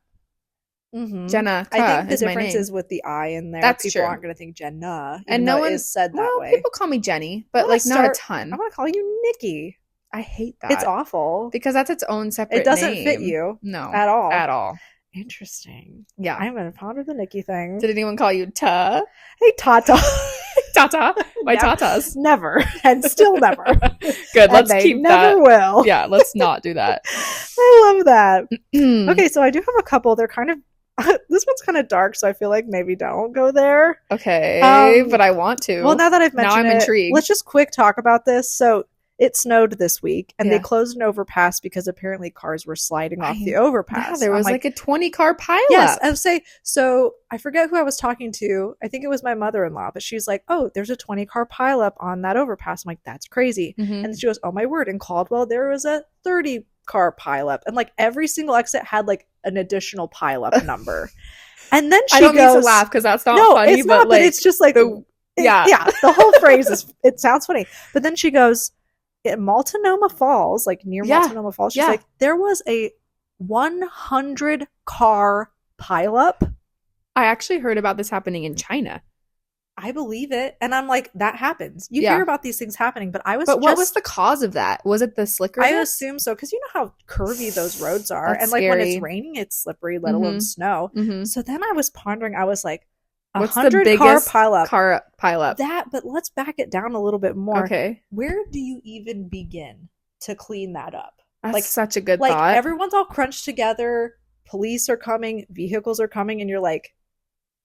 Jenika I think the is my difference name. is with the I in there. That's People true. aren't going to think Jenna, and no one is said that way. People call me Jenny, but like not a ton. I'm going to call you Nikki. I hate that. It's awful because that's its own separate name. It doesn't fit you. No. At all. At all. Interesting. Yeah. I'm going to ponder the Nikki thing. Did anyone call you Ta? Hey, Tata. Tata. My tatas. Never. And still never. Good. Let's keep that. Never will. Yeah, let's not do that. I love that. Okay, so I do have a couple. They're kind of this one's kind of dark, so I feel like maybe don't go there. Okay, but I want to. Well, now that I've mentioned I'm intrigued. Let's just quick talk about this. So it snowed this week, and they closed an overpass because apparently cars were sliding off the overpass. Yeah, there was like a 20-car pileup. Yes, I would say. So I forget who I was talking to. I think it was my mother-in-law, but she's like, "Oh, there's a 20-car pileup on that overpass." I'm like, "That's crazy." And she goes, "Oh my word!" In Caldwell, there was a 30-car pileup, and like every single exit had like an additional pileup number. And then she goes, mean to laugh because that's not funny, it's not, but it's just like the whole phrase is. It sounds funny, but then she goes, in Multnomah Falls, like near Multnomah Falls, she's like, there was a 100-car pileup. I actually heard about this happening in China. I believe it. And I'm like, that happens. You hear about these things happening, but what was the cause of that? Was it the slickerness? I assume so, because you know how curvy those roads are. That's and like scary. when it's raining, it's slippery, let alone snow. So then I was pondering, I was like, what's the biggest car pileup? But let's back it down a little bit more. Okay. Where do you even begin to clean that up? That's like such a good like thought. Everyone's all crunched together. Police are coming. Vehicles are coming. And you're like,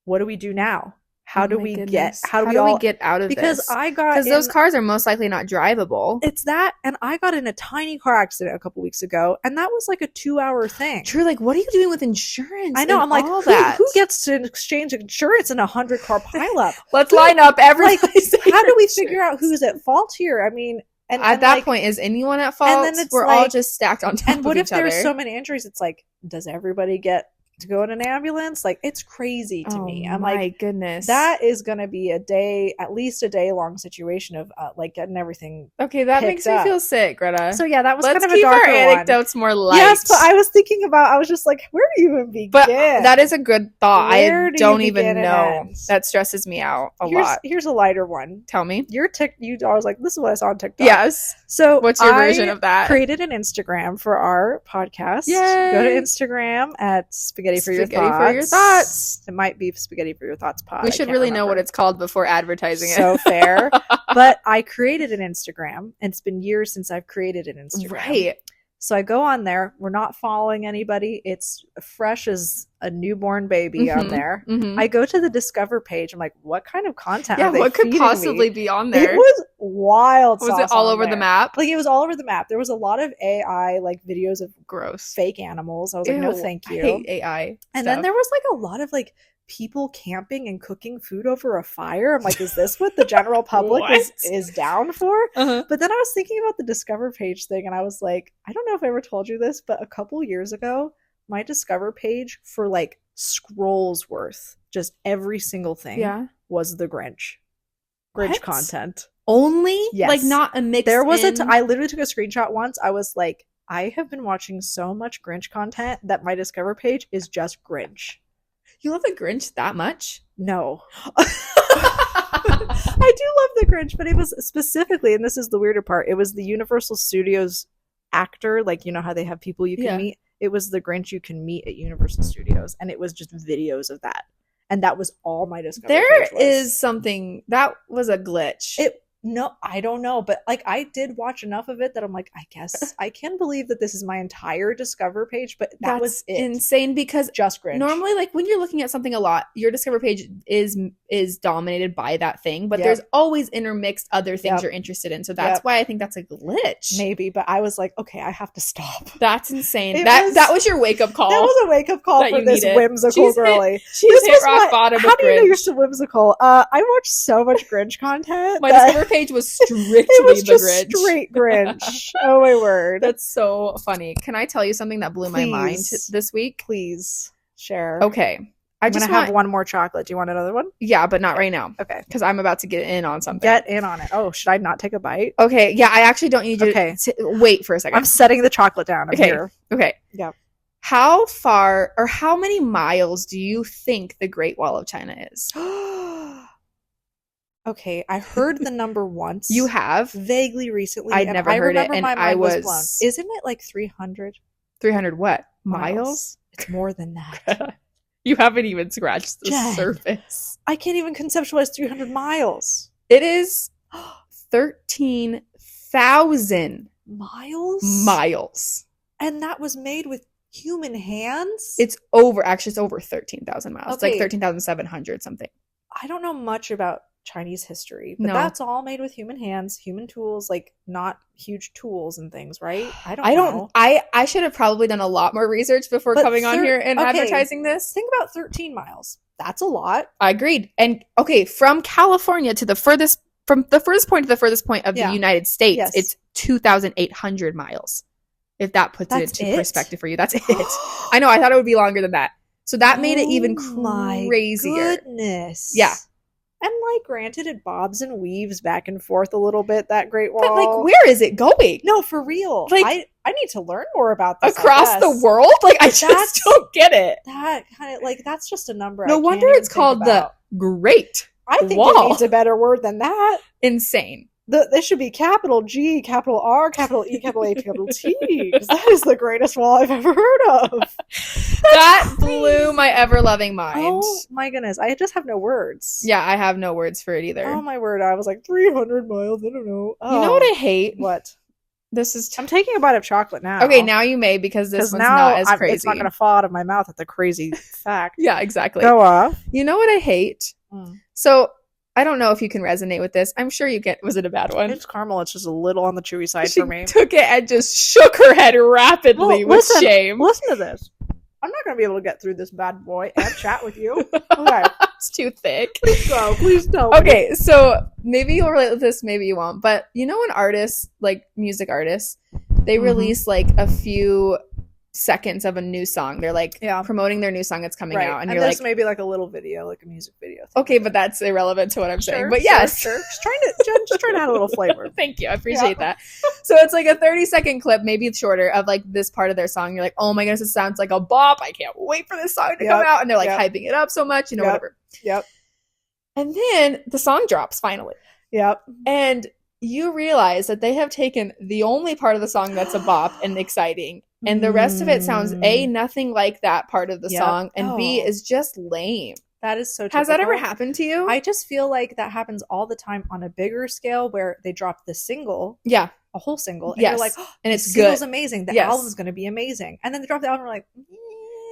what do we do now? How do we get out of this? Because those cars are most likely not drivable. It's that, and I got in a tiny car accident a couple weeks ago, and that was like a 2-hour thing. True, like what are you doing with insurance? I know. I'm like, who gets to exchange insurance in a 100-car pileup? Let's line up everybody. How do we figure out who's at fault here? I mean, and at that point, is anyone at fault? And then we're all just stacked on top of each other. And what if there's so many injuries? It's like, does everybody get to go in an ambulance? Like, it's crazy to me. I'm like, my goodness, that is going to be at least a day long situation of like getting everything. Okay, that makes me feel sick, Greta. So yeah, that was kind of a darker one. Let's keep our anecdotes more light. Yes, but I was thinking about, I was just like, where do you even begin? But that is a good thought. I don't even know. That stresses me out a lot. Here's a lighter one. Tell me. You always like, this is what I saw on TikTok. Yes. So what's your version of that? Created an Instagram for our podcast. Yay. Go to Instagram at Spaghetti for Your Thoughts. It might be Spaghetti for Your Thoughts pod. We should really know what it's called before advertising it. So fair. But I created an Instagram, and it's been years since I've created an Instagram. Right. So I go on there. We're not following anybody. It's fresh as a newborn baby on there. I go to the Discover page. I'm like, what kind of content are they what could possibly me? be on there? It was wild. Was it all over the map? Like, it was all over the map. There was a lot of AI, like videos of gross fake animals. I was like, no, thank you. I hate AI And then there was like a lot of like people camping and cooking food over a fire. I'm like, is this what the general public is down for? But then I was thinking about the Discover page thing, and I was like, I don't know if I ever told you this, but a couple years ago, my Discover page for like scrolls worth, just every single thing was the Grinch content. Only? Yes. Like not a mix. There was I literally took a screenshot once. I was like, I have been watching so much Grinch content that my Discover page is just Grinch. You love the Grinch that much? No. I do love the Grinch, but it was specifically, and this is the weirder part, it was the Universal Studios actor, like, you know how they have people you can meet? It was the Grinch you can meet at Universal Studios, and it was just videos of that. And that was all my Discover page was. There is something, that was a glitch. No, I don't know, but like I did watch enough of it that I'm like, I guess I can believe that this is my entire Discover page, but that was insane because just Grinch. Normally, like when you're looking at something a lot, your Discover page is dominated by that thing, but there's always intermixed other things you're interested in. So that's why I think that's a glitch. Maybe, but I was like, okay, I have to stop. That's insane. That was your wake up call. That was a wake up call for this whimsical girly. She's hit rock bottom. How do you know you're so whimsical? I watched so much Grinch content. My Discover page was strictly the Grinch. Straight Grinch. Oh my word. That's so funny. Can I tell you something that blew my mind this week? Please share. Okay. I'm going to have one more chocolate. Do you want another one? Yeah, but not right now. Okay. Because I'm about to get in on something. Get in on it. Oh, should I not take a bite? Okay. Yeah, I actually don't need you to wait for a second. I'm setting the chocolate down. Okay. Yeah. How far or how many miles do you think the Great Wall of China is? Okay, I heard the number once. You have? Vaguely recently. I'd never heard it, and my I mind was blown. Isn't it like 300? 300 what? Miles? It's more than that. You haven't even scratched the Jen, surface. I can't even conceptualize 300 miles. It is 13,000 miles. And that was made with human hands? It's over 13,000 miles. Okay. It's like 13,700 something. I don't know much about Chinese history, but that's all made with human hands, human tools, like not huge tools and things, right? I don't know. I should have probably done a lot more research before coming on here and advertising this. Think about 13 miles. That's a lot. I agreed. And okay, from California to the furthest point to the furthest point of the United States, it's 2,800 miles. If that puts it into perspective for you. That's it. I know, I thought it would be longer than that. So that made it even crazier. My goodness. Yeah. And like, granted, it bobs and weaves back and forth a little bit, that Great Wall. But like, where is it going? No, for real. Like, I need to learn more about this. Across the world? Like, I just don't get it. That kind of, like, that's just a number. No wonder it's called the Great I think Wall. It needs a better word than that. Insane. This should be capital G, capital R, capital E, capital A, capital T. Because that is the greatest wall I've ever heard of. That blew my ever-loving mind. Oh my goodness. I just have no words. Yeah, I have no words for it either. Oh my word. I was like, 300 miles. I don't know. You know what I hate? What? This is... I'm taking a bite of chocolate now. Okay, now you may, because this one's not as crazy. It's not going to fall out of my mouth at the crazy fact. Yeah, exactly. Go off. You know what I hate? So... I don't know if you can resonate with this. I'm sure you get. Was it a bad one? It's caramel. It's just a little on the chewy side for me. She took it and just shook her head rapidly with shame. Listen to this. I'm not going to be able to get through this bad boy and chat with you. Okay. It's too thick. Please go. Please don't. Okay, so maybe you'll relate with this, maybe you won't. But you know when artists, like music artists, they release like a few seconds of a new song. They're like promoting their new song that's coming out, and you're like, maybe like a little video, like a music video thing. Okay, but that's irrelevant to what I'm saying. But yes, sure. Just trying to add a little flavor. Thank you, I appreciate that. So it's like a 30-second clip, maybe it's shorter, of like this part of their song. You're like, oh my goodness, it sounds like a bop. I can't wait for this song to come out. And they're like hyping it up so much, you know, whatever. Yep. And then the song drops finally. Yep. And you realize that they have taken the only part of the song that's a bop and exciting, and the rest of it sounds A, nothing like that part of the song, and B, is just lame. That is so typical. Has that ever happened to you? I just feel like that happens all the time on a bigger scale, where they drop the single. Yeah. A whole single. And you're like, and it's good. It's amazing. The album's going to be amazing. And then they drop the album and we're like,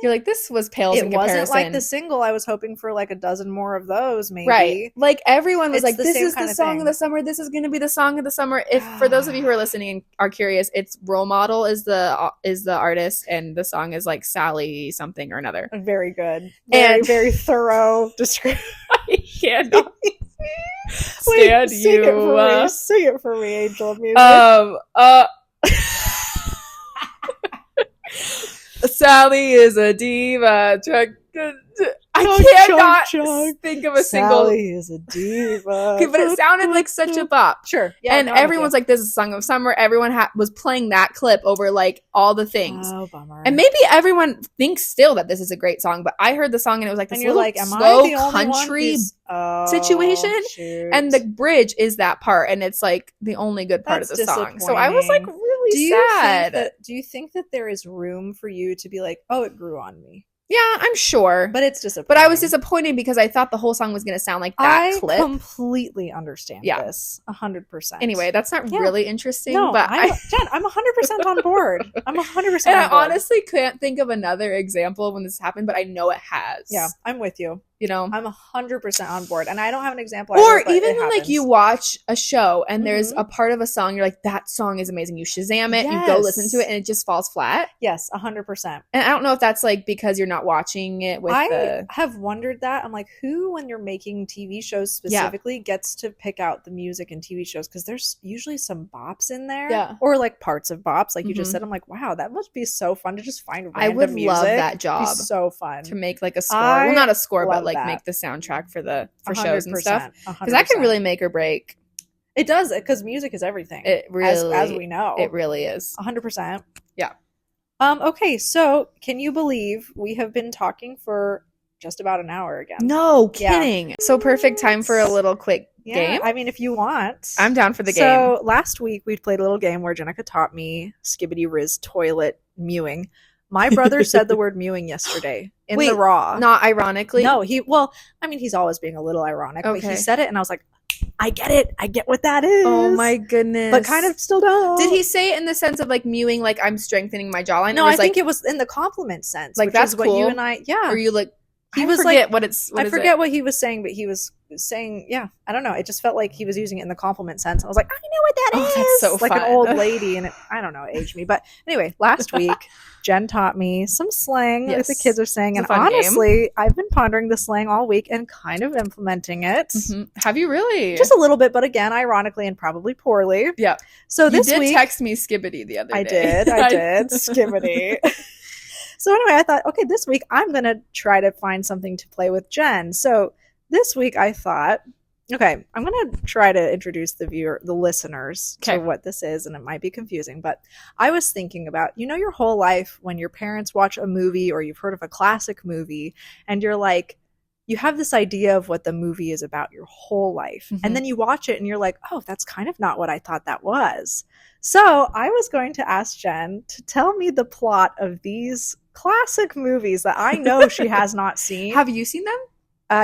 you're like, this was pales in comparison. It wasn't like the single. I was hoping for like a dozen more of those, maybe. Right. Like everyone was like, this is the song of the summer. This is going to be the song of the summer. If for those of you who are listening and are curious, it's Role Model is the artist, and the song is like Sally something or another. Very good. Very thorough description. I cannot stand you. Sing it for me, Angel of Music. Sally is a diva. I cannot think of a single. Sally is a diva. Okay, but it sounded like such a bop. Sure. Yeah, and everyone's like, this is a song of summer. Everyone was playing that clip over like all the things. Oh, bummer. And maybe everyone thinks still that this is a great song, but I heard the song and it was like this little like, slow country situation. Shoot. And the bridge is that part, and it's like the only good part of the song. So I was like really sad. Do you think that there is room for you to be like, oh, it grew on me? Yeah, I'm sure. But it's disappointing. But I was disappointed because I thought the whole song was going to sound like that clip. I completely understand this. 100%. Anyway, that's not really interesting. No, but Jen, I'm 100% on board. I'm 100% on board. And I honestly can't think of another example of when this happened, but I know it has. Yeah, I'm with you. You know, I'm 100% on board, and I don't have an example. Or even when like you watch a show and there's a part of a song, you're like, that song is amazing. You Shazam it, you go listen to it, and it just falls flat. Yes, 100%. And I don't know if that's like because you're not watching it with. I have wondered that. I'm like, who, when you're making TV shows specifically, gets to pick out the music in TV shows? Because there's usually some bops in there, or like parts of bops, like you just said. I'm like, wow, that must be so fun to just find random music. I would love that job. It'd be so fun to make like a score. Well, not a score, but like make the soundtrack for shows and stuff, because that can really make or break. It does, because music is everything. It really, as we know, it really is. 100%. Yeah. Okay, so can you believe we have been talking for just about an hour again? No kidding. Yeah. So perfect time for a little quick game. I mean, if you want. I'm down for the game. So last week we played a little game where Jenika taught me skibbity riz toilet mewing. My brother said the word mewing yesterday in the raw. Not ironically? No, he's always being a little ironic, but he said it and I was like, I get it. I get what that is. Oh my goodness. But kind of still don't. Did he say it in the sense of like mewing, like I'm strengthening my jawline? No, I think it was in the compliment sense. Like that's what you and I, Or you like, I forget what he was saying, but he was saying, I don't know. It just felt like he was using it in the compliment sense. I was like, I know what that is. That's so like fun. An old lady, and I don't know, it aged me. But anyway, last week, Jen taught me some slang that the kids are saying. And honestly, I've been pondering the slang all week and kind of implementing it. Mm-hmm. Have you really? Just a little bit, but again, ironically and probably poorly. Yeah. So this week. You did text me skibbity the other day. I did. Skibbity. So anyway, I thought, okay, this week I'm going to try to find something to play with Jen. So this week I thought, okay, I'm going to try to introduce the listeners to what this is, and it might be confusing, but I was thinking about, your whole life when your parents watch a movie or you've heard of a classic movie and you're like, you have this idea of what the movie is about your whole life. Mm-hmm. And then you watch it and you're like, oh, that's kind of not what I thought that was. So I was going to ask Jen to tell me the plot of these classic movies that I know she has not seen. Have you seen them?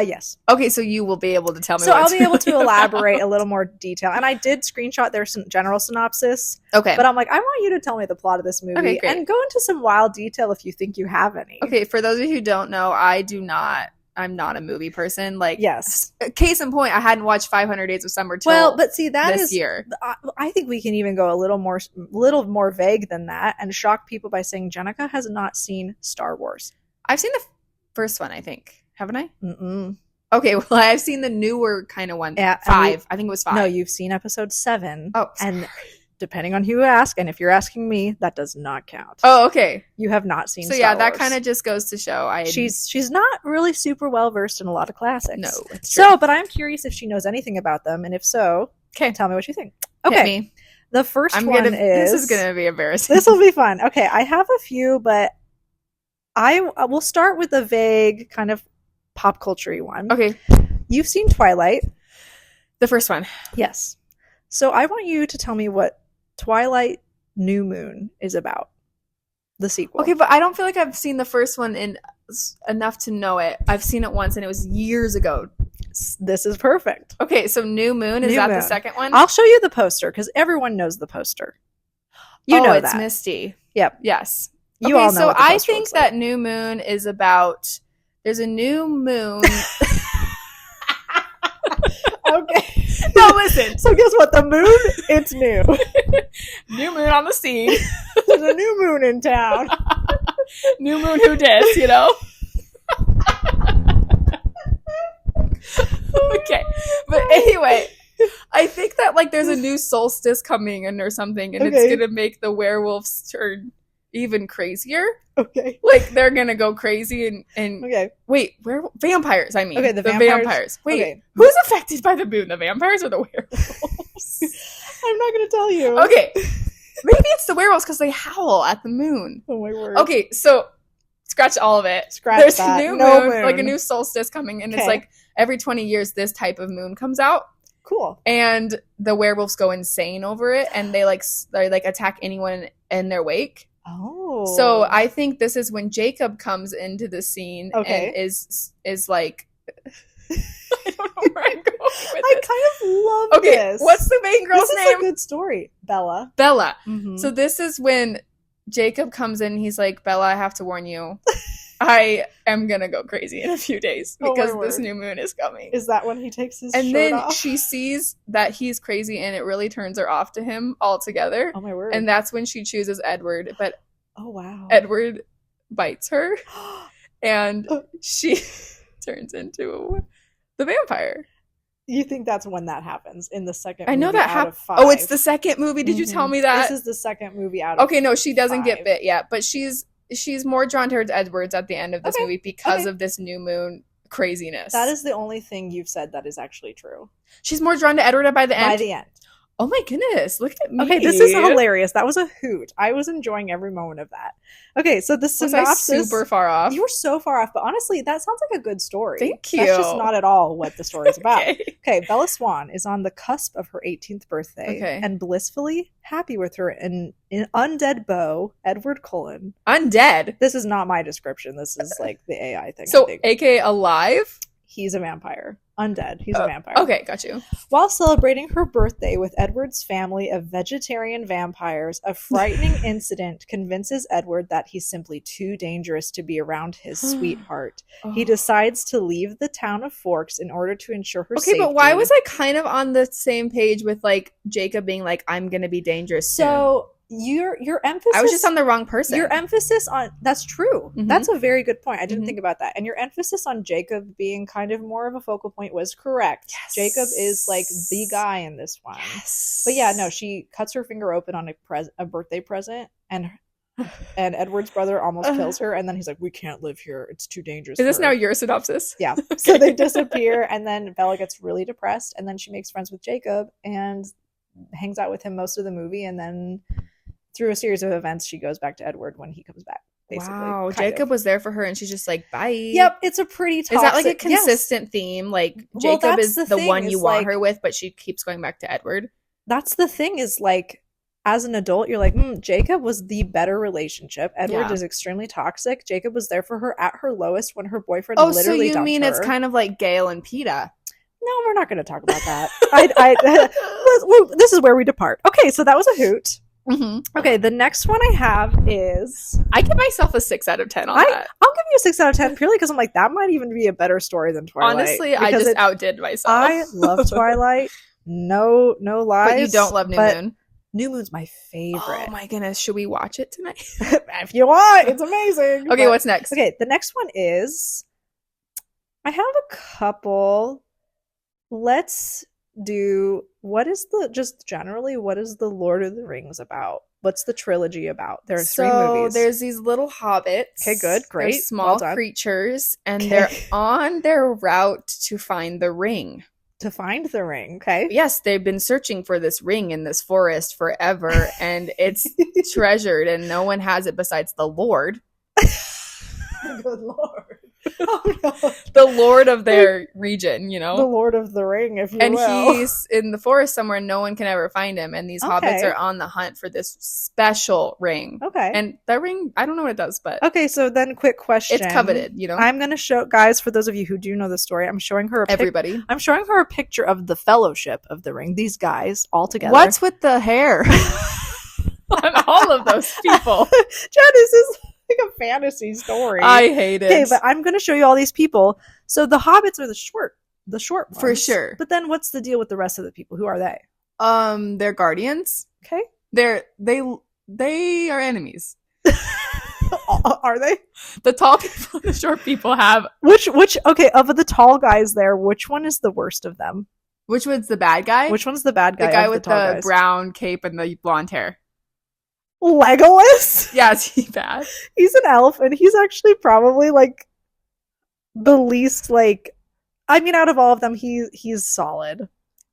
Yes. Okay, so you will be able to tell me. So I'll be able to elaborate a little more detail. And I did screenshot their general synopsis. Okay. But I'm like, I want you to tell me the plot of this movie and go into some wild detail if you think you have any. Okay, for those of you who don't know, I'm not a movie person. Like, yes. Case in point, I hadn't watched 500 Days of Summer but see, this year. I think we can even go a little more vague than that and shock people by saying Jenika has not seen Star Wars. I've seen the first one, I think. Haven't I? Mm-mm. Okay, well, I've seen the newer kind of one. Yeah, 5. I think it was 5. No, you've seen episode 7. Oh, and depending on who you ask, and if you're asking me, that does not count. Oh, okay. You have not seen Star Wars. That kind of just goes to show she's not really super well versed in a lot of classics. No, it's true. So, but I'm curious if she knows anything about them, and if so, tell me what you think. Okay. Hit me. The first one is... This is going to be embarrassing. This will be fun. Okay, I have a few, but I will start with a vague kind of pop culture-y one. Okay. You've seen Twilight. The first one. Yes. So I want you to tell me what Twilight New Moon is about. The sequel. Okay, but I don't feel like I've seen the first one enough to know it. I've seen it once and it was years ago. This is perfect. Okay, so New Moon, is that the second one? I'll show you the poster because everyone knows the poster. You know it's Misty. Yep. Yes. You all know. So I think that New Moon is about... There's a new moon. Okay. No, listen. So guess what? The moon, it's new. New moon on the scene. There's a new moon in town. New moon who dis, Okay. But anyway, I think that like there's a new solstice coming in or something, and it's going to make the werewolves turn even crazier. Okay. Like they're gonna go crazy and okay. Wait, vampires, I mean. Okay, the vampires. Wait, who's affected by the moon? The vampires or the werewolves? I'm not gonna tell you. Okay. Maybe it's the werewolves because they howl at the moon. Oh my word. Okay, so scratch all of it. There's that. There's a new moon, like a new solstice coming, and it's like every 20 years this type of moon comes out. Cool. And the werewolves go insane over it, and they attack anyone in their wake. Oh. So I think this is when Jacob comes into the scene and is like I don't know where I'm going with I kind of love this. What's the main girl's name? This is a good story. Bella. Mm-hmm. So this is when Jacob comes in, he's like, Bella, I have to warn you. I am gonna go crazy in a few days because this new moon is coming. Is that when he takes his shirt off? And then she sees that he's crazy and it really turns her off to him altogether. Oh my word. And that's when she chooses Edward. But oh wow. Edward bites her and she turns into the vampire. You think that's when that happens in the second movie? I know that happens. Oh, it's the second movie. Did you tell me that? This is the second movie out of Okay, no, she doesn't get bit yet, but she's more drawn towards Edwards at the end of this movie because of this new moon craziness. That is the only thing you've said that is actually true. She's more drawn to Edward by the end? By the end. Oh my goodness, look at me. Okay, this is hilarious. That was a hoot. I was enjoying every moment of that. Okay, so the synopsis... Was I super far off? You were so far off, but honestly, that sounds like a good story. Thank you. That's just not at all what the story is about. Okay, Bella Swan is on the cusp of her 18th birthday and blissfully happy with her an undead beau, Edward Cullen. Undead? This is not my description. This is like the AI thing. So, aka alive? He's a vampire. Undead. He's a vampire. Okay, got you. While celebrating her birthday with Edward's family of vegetarian vampires, a frightening incident convinces Edward that he's simply too dangerous to be around his sweetheart. He decides to leave the town of Forks in order to ensure her safety. Okay, but why was I kind of on the same page with like Jacob being like, I'm gonna be dangerous soon? Your emphasis... I was just on the wrong person. Your emphasis on... That's true. Mm-hmm. That's a very good point. I didn't think about that. And your emphasis on Jacob being kind of more of a focal point was correct. Yes. Jacob is like the guy in this one. Yes. But yeah, no, she cuts her finger open on a birthday present and Edward's brother almost kills her, and then he's like, we can't live here. It's too dangerous. Is this now your synopsis? Yeah. So they disappear, and then Bella gets really depressed, and then she makes friends with Jacob and hangs out with him most of the movie, and then... through a series of events, she goes back to Edward when he comes back. Basically, wow, Jacob was there for her, and she's just like, bye. Yep, it's a pretty toxic... Is that like a consistent theme? Like, Jacob is the one you want her with, but she keeps going back to Edward? That's the thing, is like, as an adult, you're like, Jacob was the better relationship. Edward is extremely toxic. Jacob was there for her at her lowest when her boyfriend literally dumped her. Oh, so you mean it's kind of like Gail and Peta? No, we're not going to talk about that. This is where we depart. Okay, so that was a hoot. Mm-hmm. Okay, the next one I have is... I give myself a 6 out of 10 on that. I'll give you a 6 out of 10 purely because I'm like, that might even be a better story than Twilight. Honestly, I just outdid myself. I love Twilight. No lies. But you don't love New Moon. New Moon's my favorite. Oh my goodness, should we watch it tonight? If you want, it's amazing. Okay, what's next? Okay, the next one is... I have a couple. Let's do... what is the Lord of the Rings about? What's the trilogy about? There are 3 movies. So there's these little hobbits. Okay, good, great. They're small creatures, and they're on their route to find the ring. To find the ring, okay. Yes, they've been searching for this ring in this forest forever, and it's treasured, and no one has it besides the Lord. Good Lord. Oh, no. The Lord of their region, you know? The Lord of the Ring, if you will. And he's in the forest somewhere, and no one can ever find him. And these hobbits are on the hunt for this special ring. Okay. And that ring, I don't know what it does, but... Okay, so then quick question. It's coveted, you know? I'm going to show... Guys, for those of you who do know the story, I'm showing her Everybody. I'm showing her a picture of the Fellowship of the Ring. These guys, all together. What's with the hair? On all of those people. Jen, this is... like a fantasy story. I hate it. Okay, but I'm going to show you all these people. So the hobbits are the short ones. For sure. But then what's the deal with the rest of the people? Who are they? They're guardians. Okay. They are enemies. Are they? The tall people and the short people have... Which, okay, of the tall guys there, which one is the worst of them? Which one's the bad guy? Which one's the bad guy? The guy with the brown cape and the blonde hair. Legolas? Yeah, is he bad? He's an elf, and he's actually probably like the least like... I mean, out of all of them, he's solid.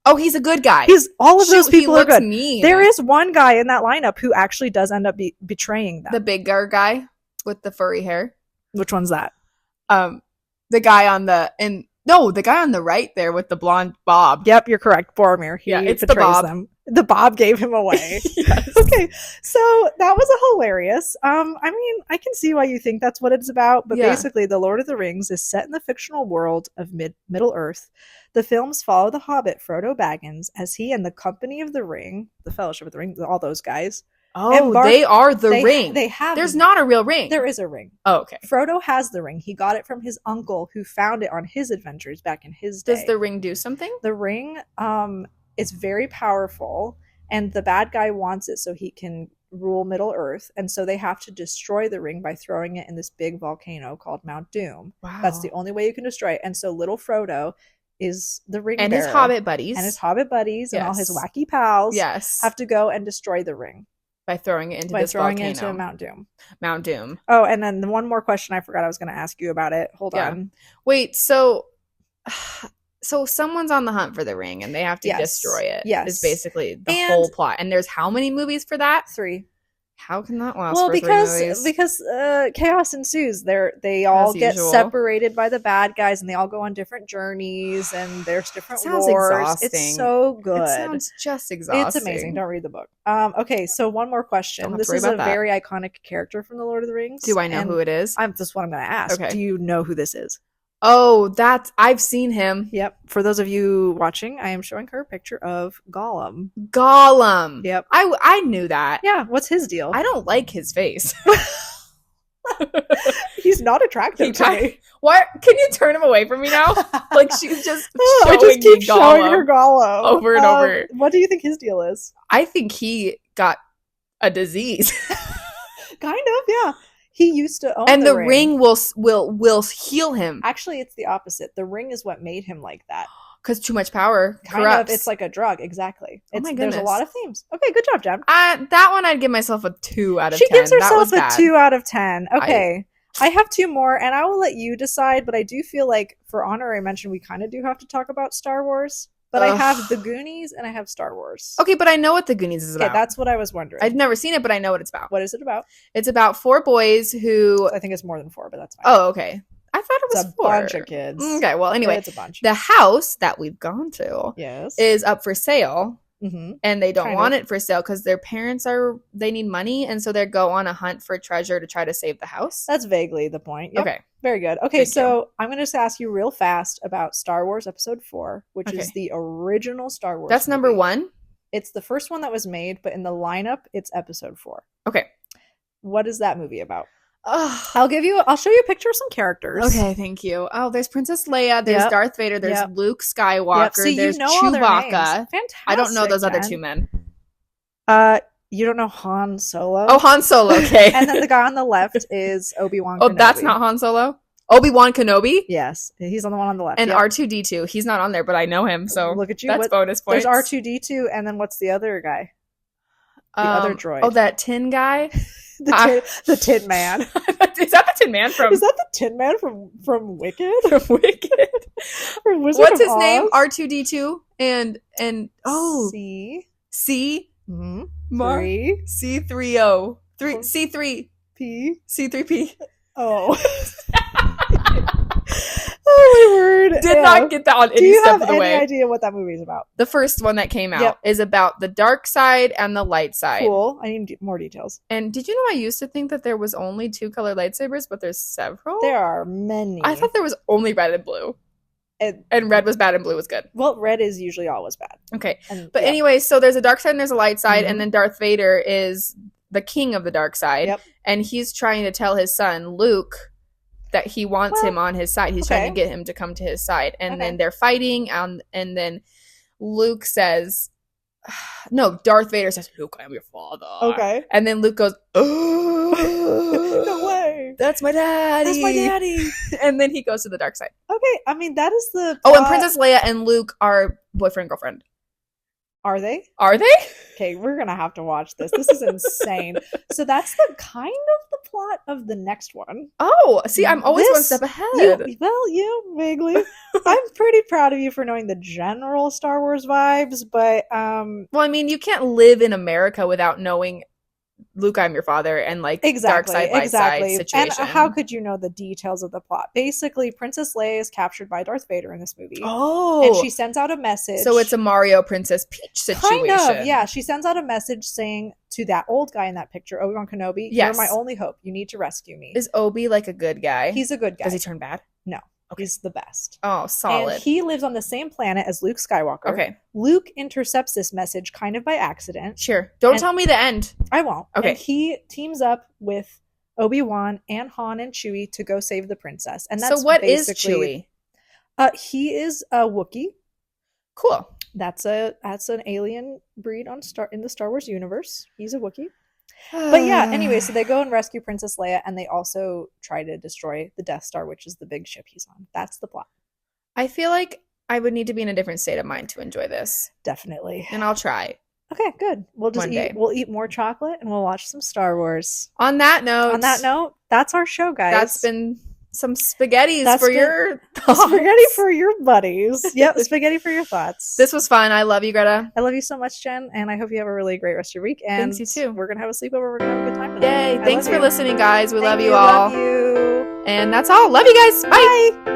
Oh, he's a good guy. All of those people are good. Mean. There is one guy in that lineup who actually does end up betraying them. The bigger guy with the furry hair. Which one's that? The guy on the guy on the right there with the blonde bob. Yep, you're correct. Boromir. He it's betrays the bob. them. The bob gave him away. Yes. Okay, so that was a hilarious. I mean, I can see why you think that's what it's about, but basically, The Lord of the Rings is set in the fictional world of Middle Earth. The films follow the Hobbit Frodo Baggins as he and the Company of the Ring, the Fellowship of the Ring, all those guys. Oh, they are the ring. There's not a real ring. There is a ring. Oh, okay. Frodo has the ring. He got it from his uncle who found it on his adventures back in his day. Does the ring do something? The ring, it's very powerful, and the bad guy wants it so he can rule Middle Earth, and so they have to destroy the ring by throwing it in this big volcano called Mount Doom. Wow. That's the only way you can destroy it. And so little Frodo is the ring and bearer, his hobbit buddies. And his hobbit buddies and all his wacky pals have to go and destroy the ring. By throwing it into this volcano. It into Mount Doom. Mount Doom. Oh, and then the one more question I forgot I was going to ask you about it. Hold on. Wait, so So someone's on the hunt for the ring and they have to destroy it. Yes. Is basically the whole plot. And there's how many movies for that? 3. How can that last for 3 movies? Because chaos ensues. They all get separated by the bad guys, and they all go on different journeys, and there's different wars. Exhausting. It's so good. It sounds just exhausting. It's amazing. Don't read the book. Okay, so one more question. This is a very iconic character from the Lord of the Rings. Do I know who it is? That's what I'm going to ask. Okay. Do you know who this is? Oh, I've seen him. Yep. For those of you watching, I am showing her a picture of Gollum. Yep. I knew that. Yeah. What's his deal? I don't like his face. He's not attractive to me. What? Can you turn him away from me now? Like she's just I just keep showing her Gollum over and over. What do you think his deal is? I think he got a disease. Kind of, yeah. He used to own the ring will heal him. Actually, it's the opposite. The ring is what made him like that. Because too much power corrupts. Kind of, it's like a drug, exactly. Oh my goodness. There's a lot of themes. Okay, good job, Jen. That one I'd give myself a 2 out of 10. She gives herself a 2 out of 10. Okay. I have 2 more, and I will let you decide, but I do feel like for honorary mention, we kind of do have to talk about Star Wars. But I have The Goonies and I have Star Wars. Okay, but I know what The Goonies is about. Okay, that's what I was wondering. I've never seen it, but I know what it's about. What is it about? It's about 4 boys who... I think it's more than 4, but that's fine. Oh, okay. I thought it was it's a 4. Bunch of kids. Okay, well, anyway. It's a bunch. The house that we've gone to is up for sale. Mm-hmm. And they don't want it for sale because their parents they need money, and so they go on a hunt for treasure to try to save the house. That's vaguely the point. Yep. Okay. Very good. Okay, so I'm going to just ask you real fast about Star Wars Episode 4, which is the original Star Wars That's movie. number 1? It's the first one that was made, but in the lineup, it's Episode 4. Okay. What is that movie about? I'll show you a picture of some characters. Okay, thank you. Oh, there's Princess Leia, there's Darth Vader, there's Luke Skywalker, so there's Chewbacca. Fantastic. I don't know those other 2 men. You don't know Han Solo? Oh, Han Solo, okay. And then the guy on the left is Obi-Wan Kenobi. Oh, that's not Han Solo? Obi-Wan Kenobi? Yes, he's on the one on the left. And R2-D2. He's not on there, but I know him, so look at you. That's bonus points. There's R2-D2, and then what's the other guy? The other droid. Oh, that tin guy? the Tin Man. Is that the Tin Man from... Is that the Tin Man from Wicked? From Wicked? From Wizard What's of his Oz? name? R2-D2? And C? Mm-hmm. C3O. C3. P? C3P. Oh. Oh my word. Did not get that on any step of the way. Do you have any idea what that movie is about? The first one that came out is about the dark side and the light side. Cool. I need more details. And did you know I used to think that there was only 2 color lightsabers, but there's several? There are many. I thought there was only red and blue. And red was bad and blue was good. Well, red is usually always bad. Okay. But anyway, so there's a dark side and there's a light side, and then Darth Vader is the king of the dark side. Yep. And he's trying to tell his son, Luke, that he wants him on his side. He's trying to get him to come to his side. And then they're fighting, and then Luke says... No, Darth Vader says, Luke, I am your father. Okay. And then Luke goes, oh, no way. That's my daddy. That's my daddy. And then he goes to the dark side. Okay, I mean, that is the plot. Oh, and Princess Leia and Luke are boyfriend, girlfriend. Are they? Are they? Okay, we're going to have to watch this. This is insane. So that's the kind of the plot of the next one. Oh, see, I'm always one step ahead. Vaguely. I'm pretty proud of you for knowing the general Star Wars vibes, but... Well, I mean, you can't live in America without knowing Luke, I'm your father, and like dark side, light side situation. And how could you know the details of the plot? Basically, Princess Leia is captured by Darth Vader in this movie. Oh. And she sends out a message. So it's a Mario Princess Peach situation. Kind of, yeah. She sends out a message saying to that old guy in that picture, Obi-Wan Kenobi, you're my only hope. You need to rescue me. Is Obi like a good guy? He's a good guy. Does he turn bad? No. Okay. He's the best. Oh, solid. And he lives on the same planet as Luke Skywalker. Okay. Luke intercepts this message kind of by accident. Sure. Don't tell me the end. I won't. Okay. And he teams up with Obi-Wan and Han and Chewie to go save the princess. And that's so what is Chewie? He is a Wookiee. Cool. That's an alien breed in the Star Wars universe. He's a Wookiee. But yeah, anyway, so they go and rescue Princess Leia, and they also try to destroy the Death Star, which is the big ship he's on. That's the plot. I feel like I would need to be in a different state of mind to enjoy this. Definitely. And I'll try. Okay, good. We'll eat more chocolate, and we'll watch some Star Wars. On that note, that's our show, guys. That's been some spaghettis for your thoughts. Spaghetti for your buddies. Yep, spaghetti for your thoughts. This was fun. I love you, Greta. I love you so much, Jen, and I hope you have a really great rest of your week. And thanks, you too. We're gonna have a sleepover. We're gonna have a good time tonight. Yay! Thanks for listening, guys. We love you all. Love you. And that's all. Love you guys. Bye. Bye.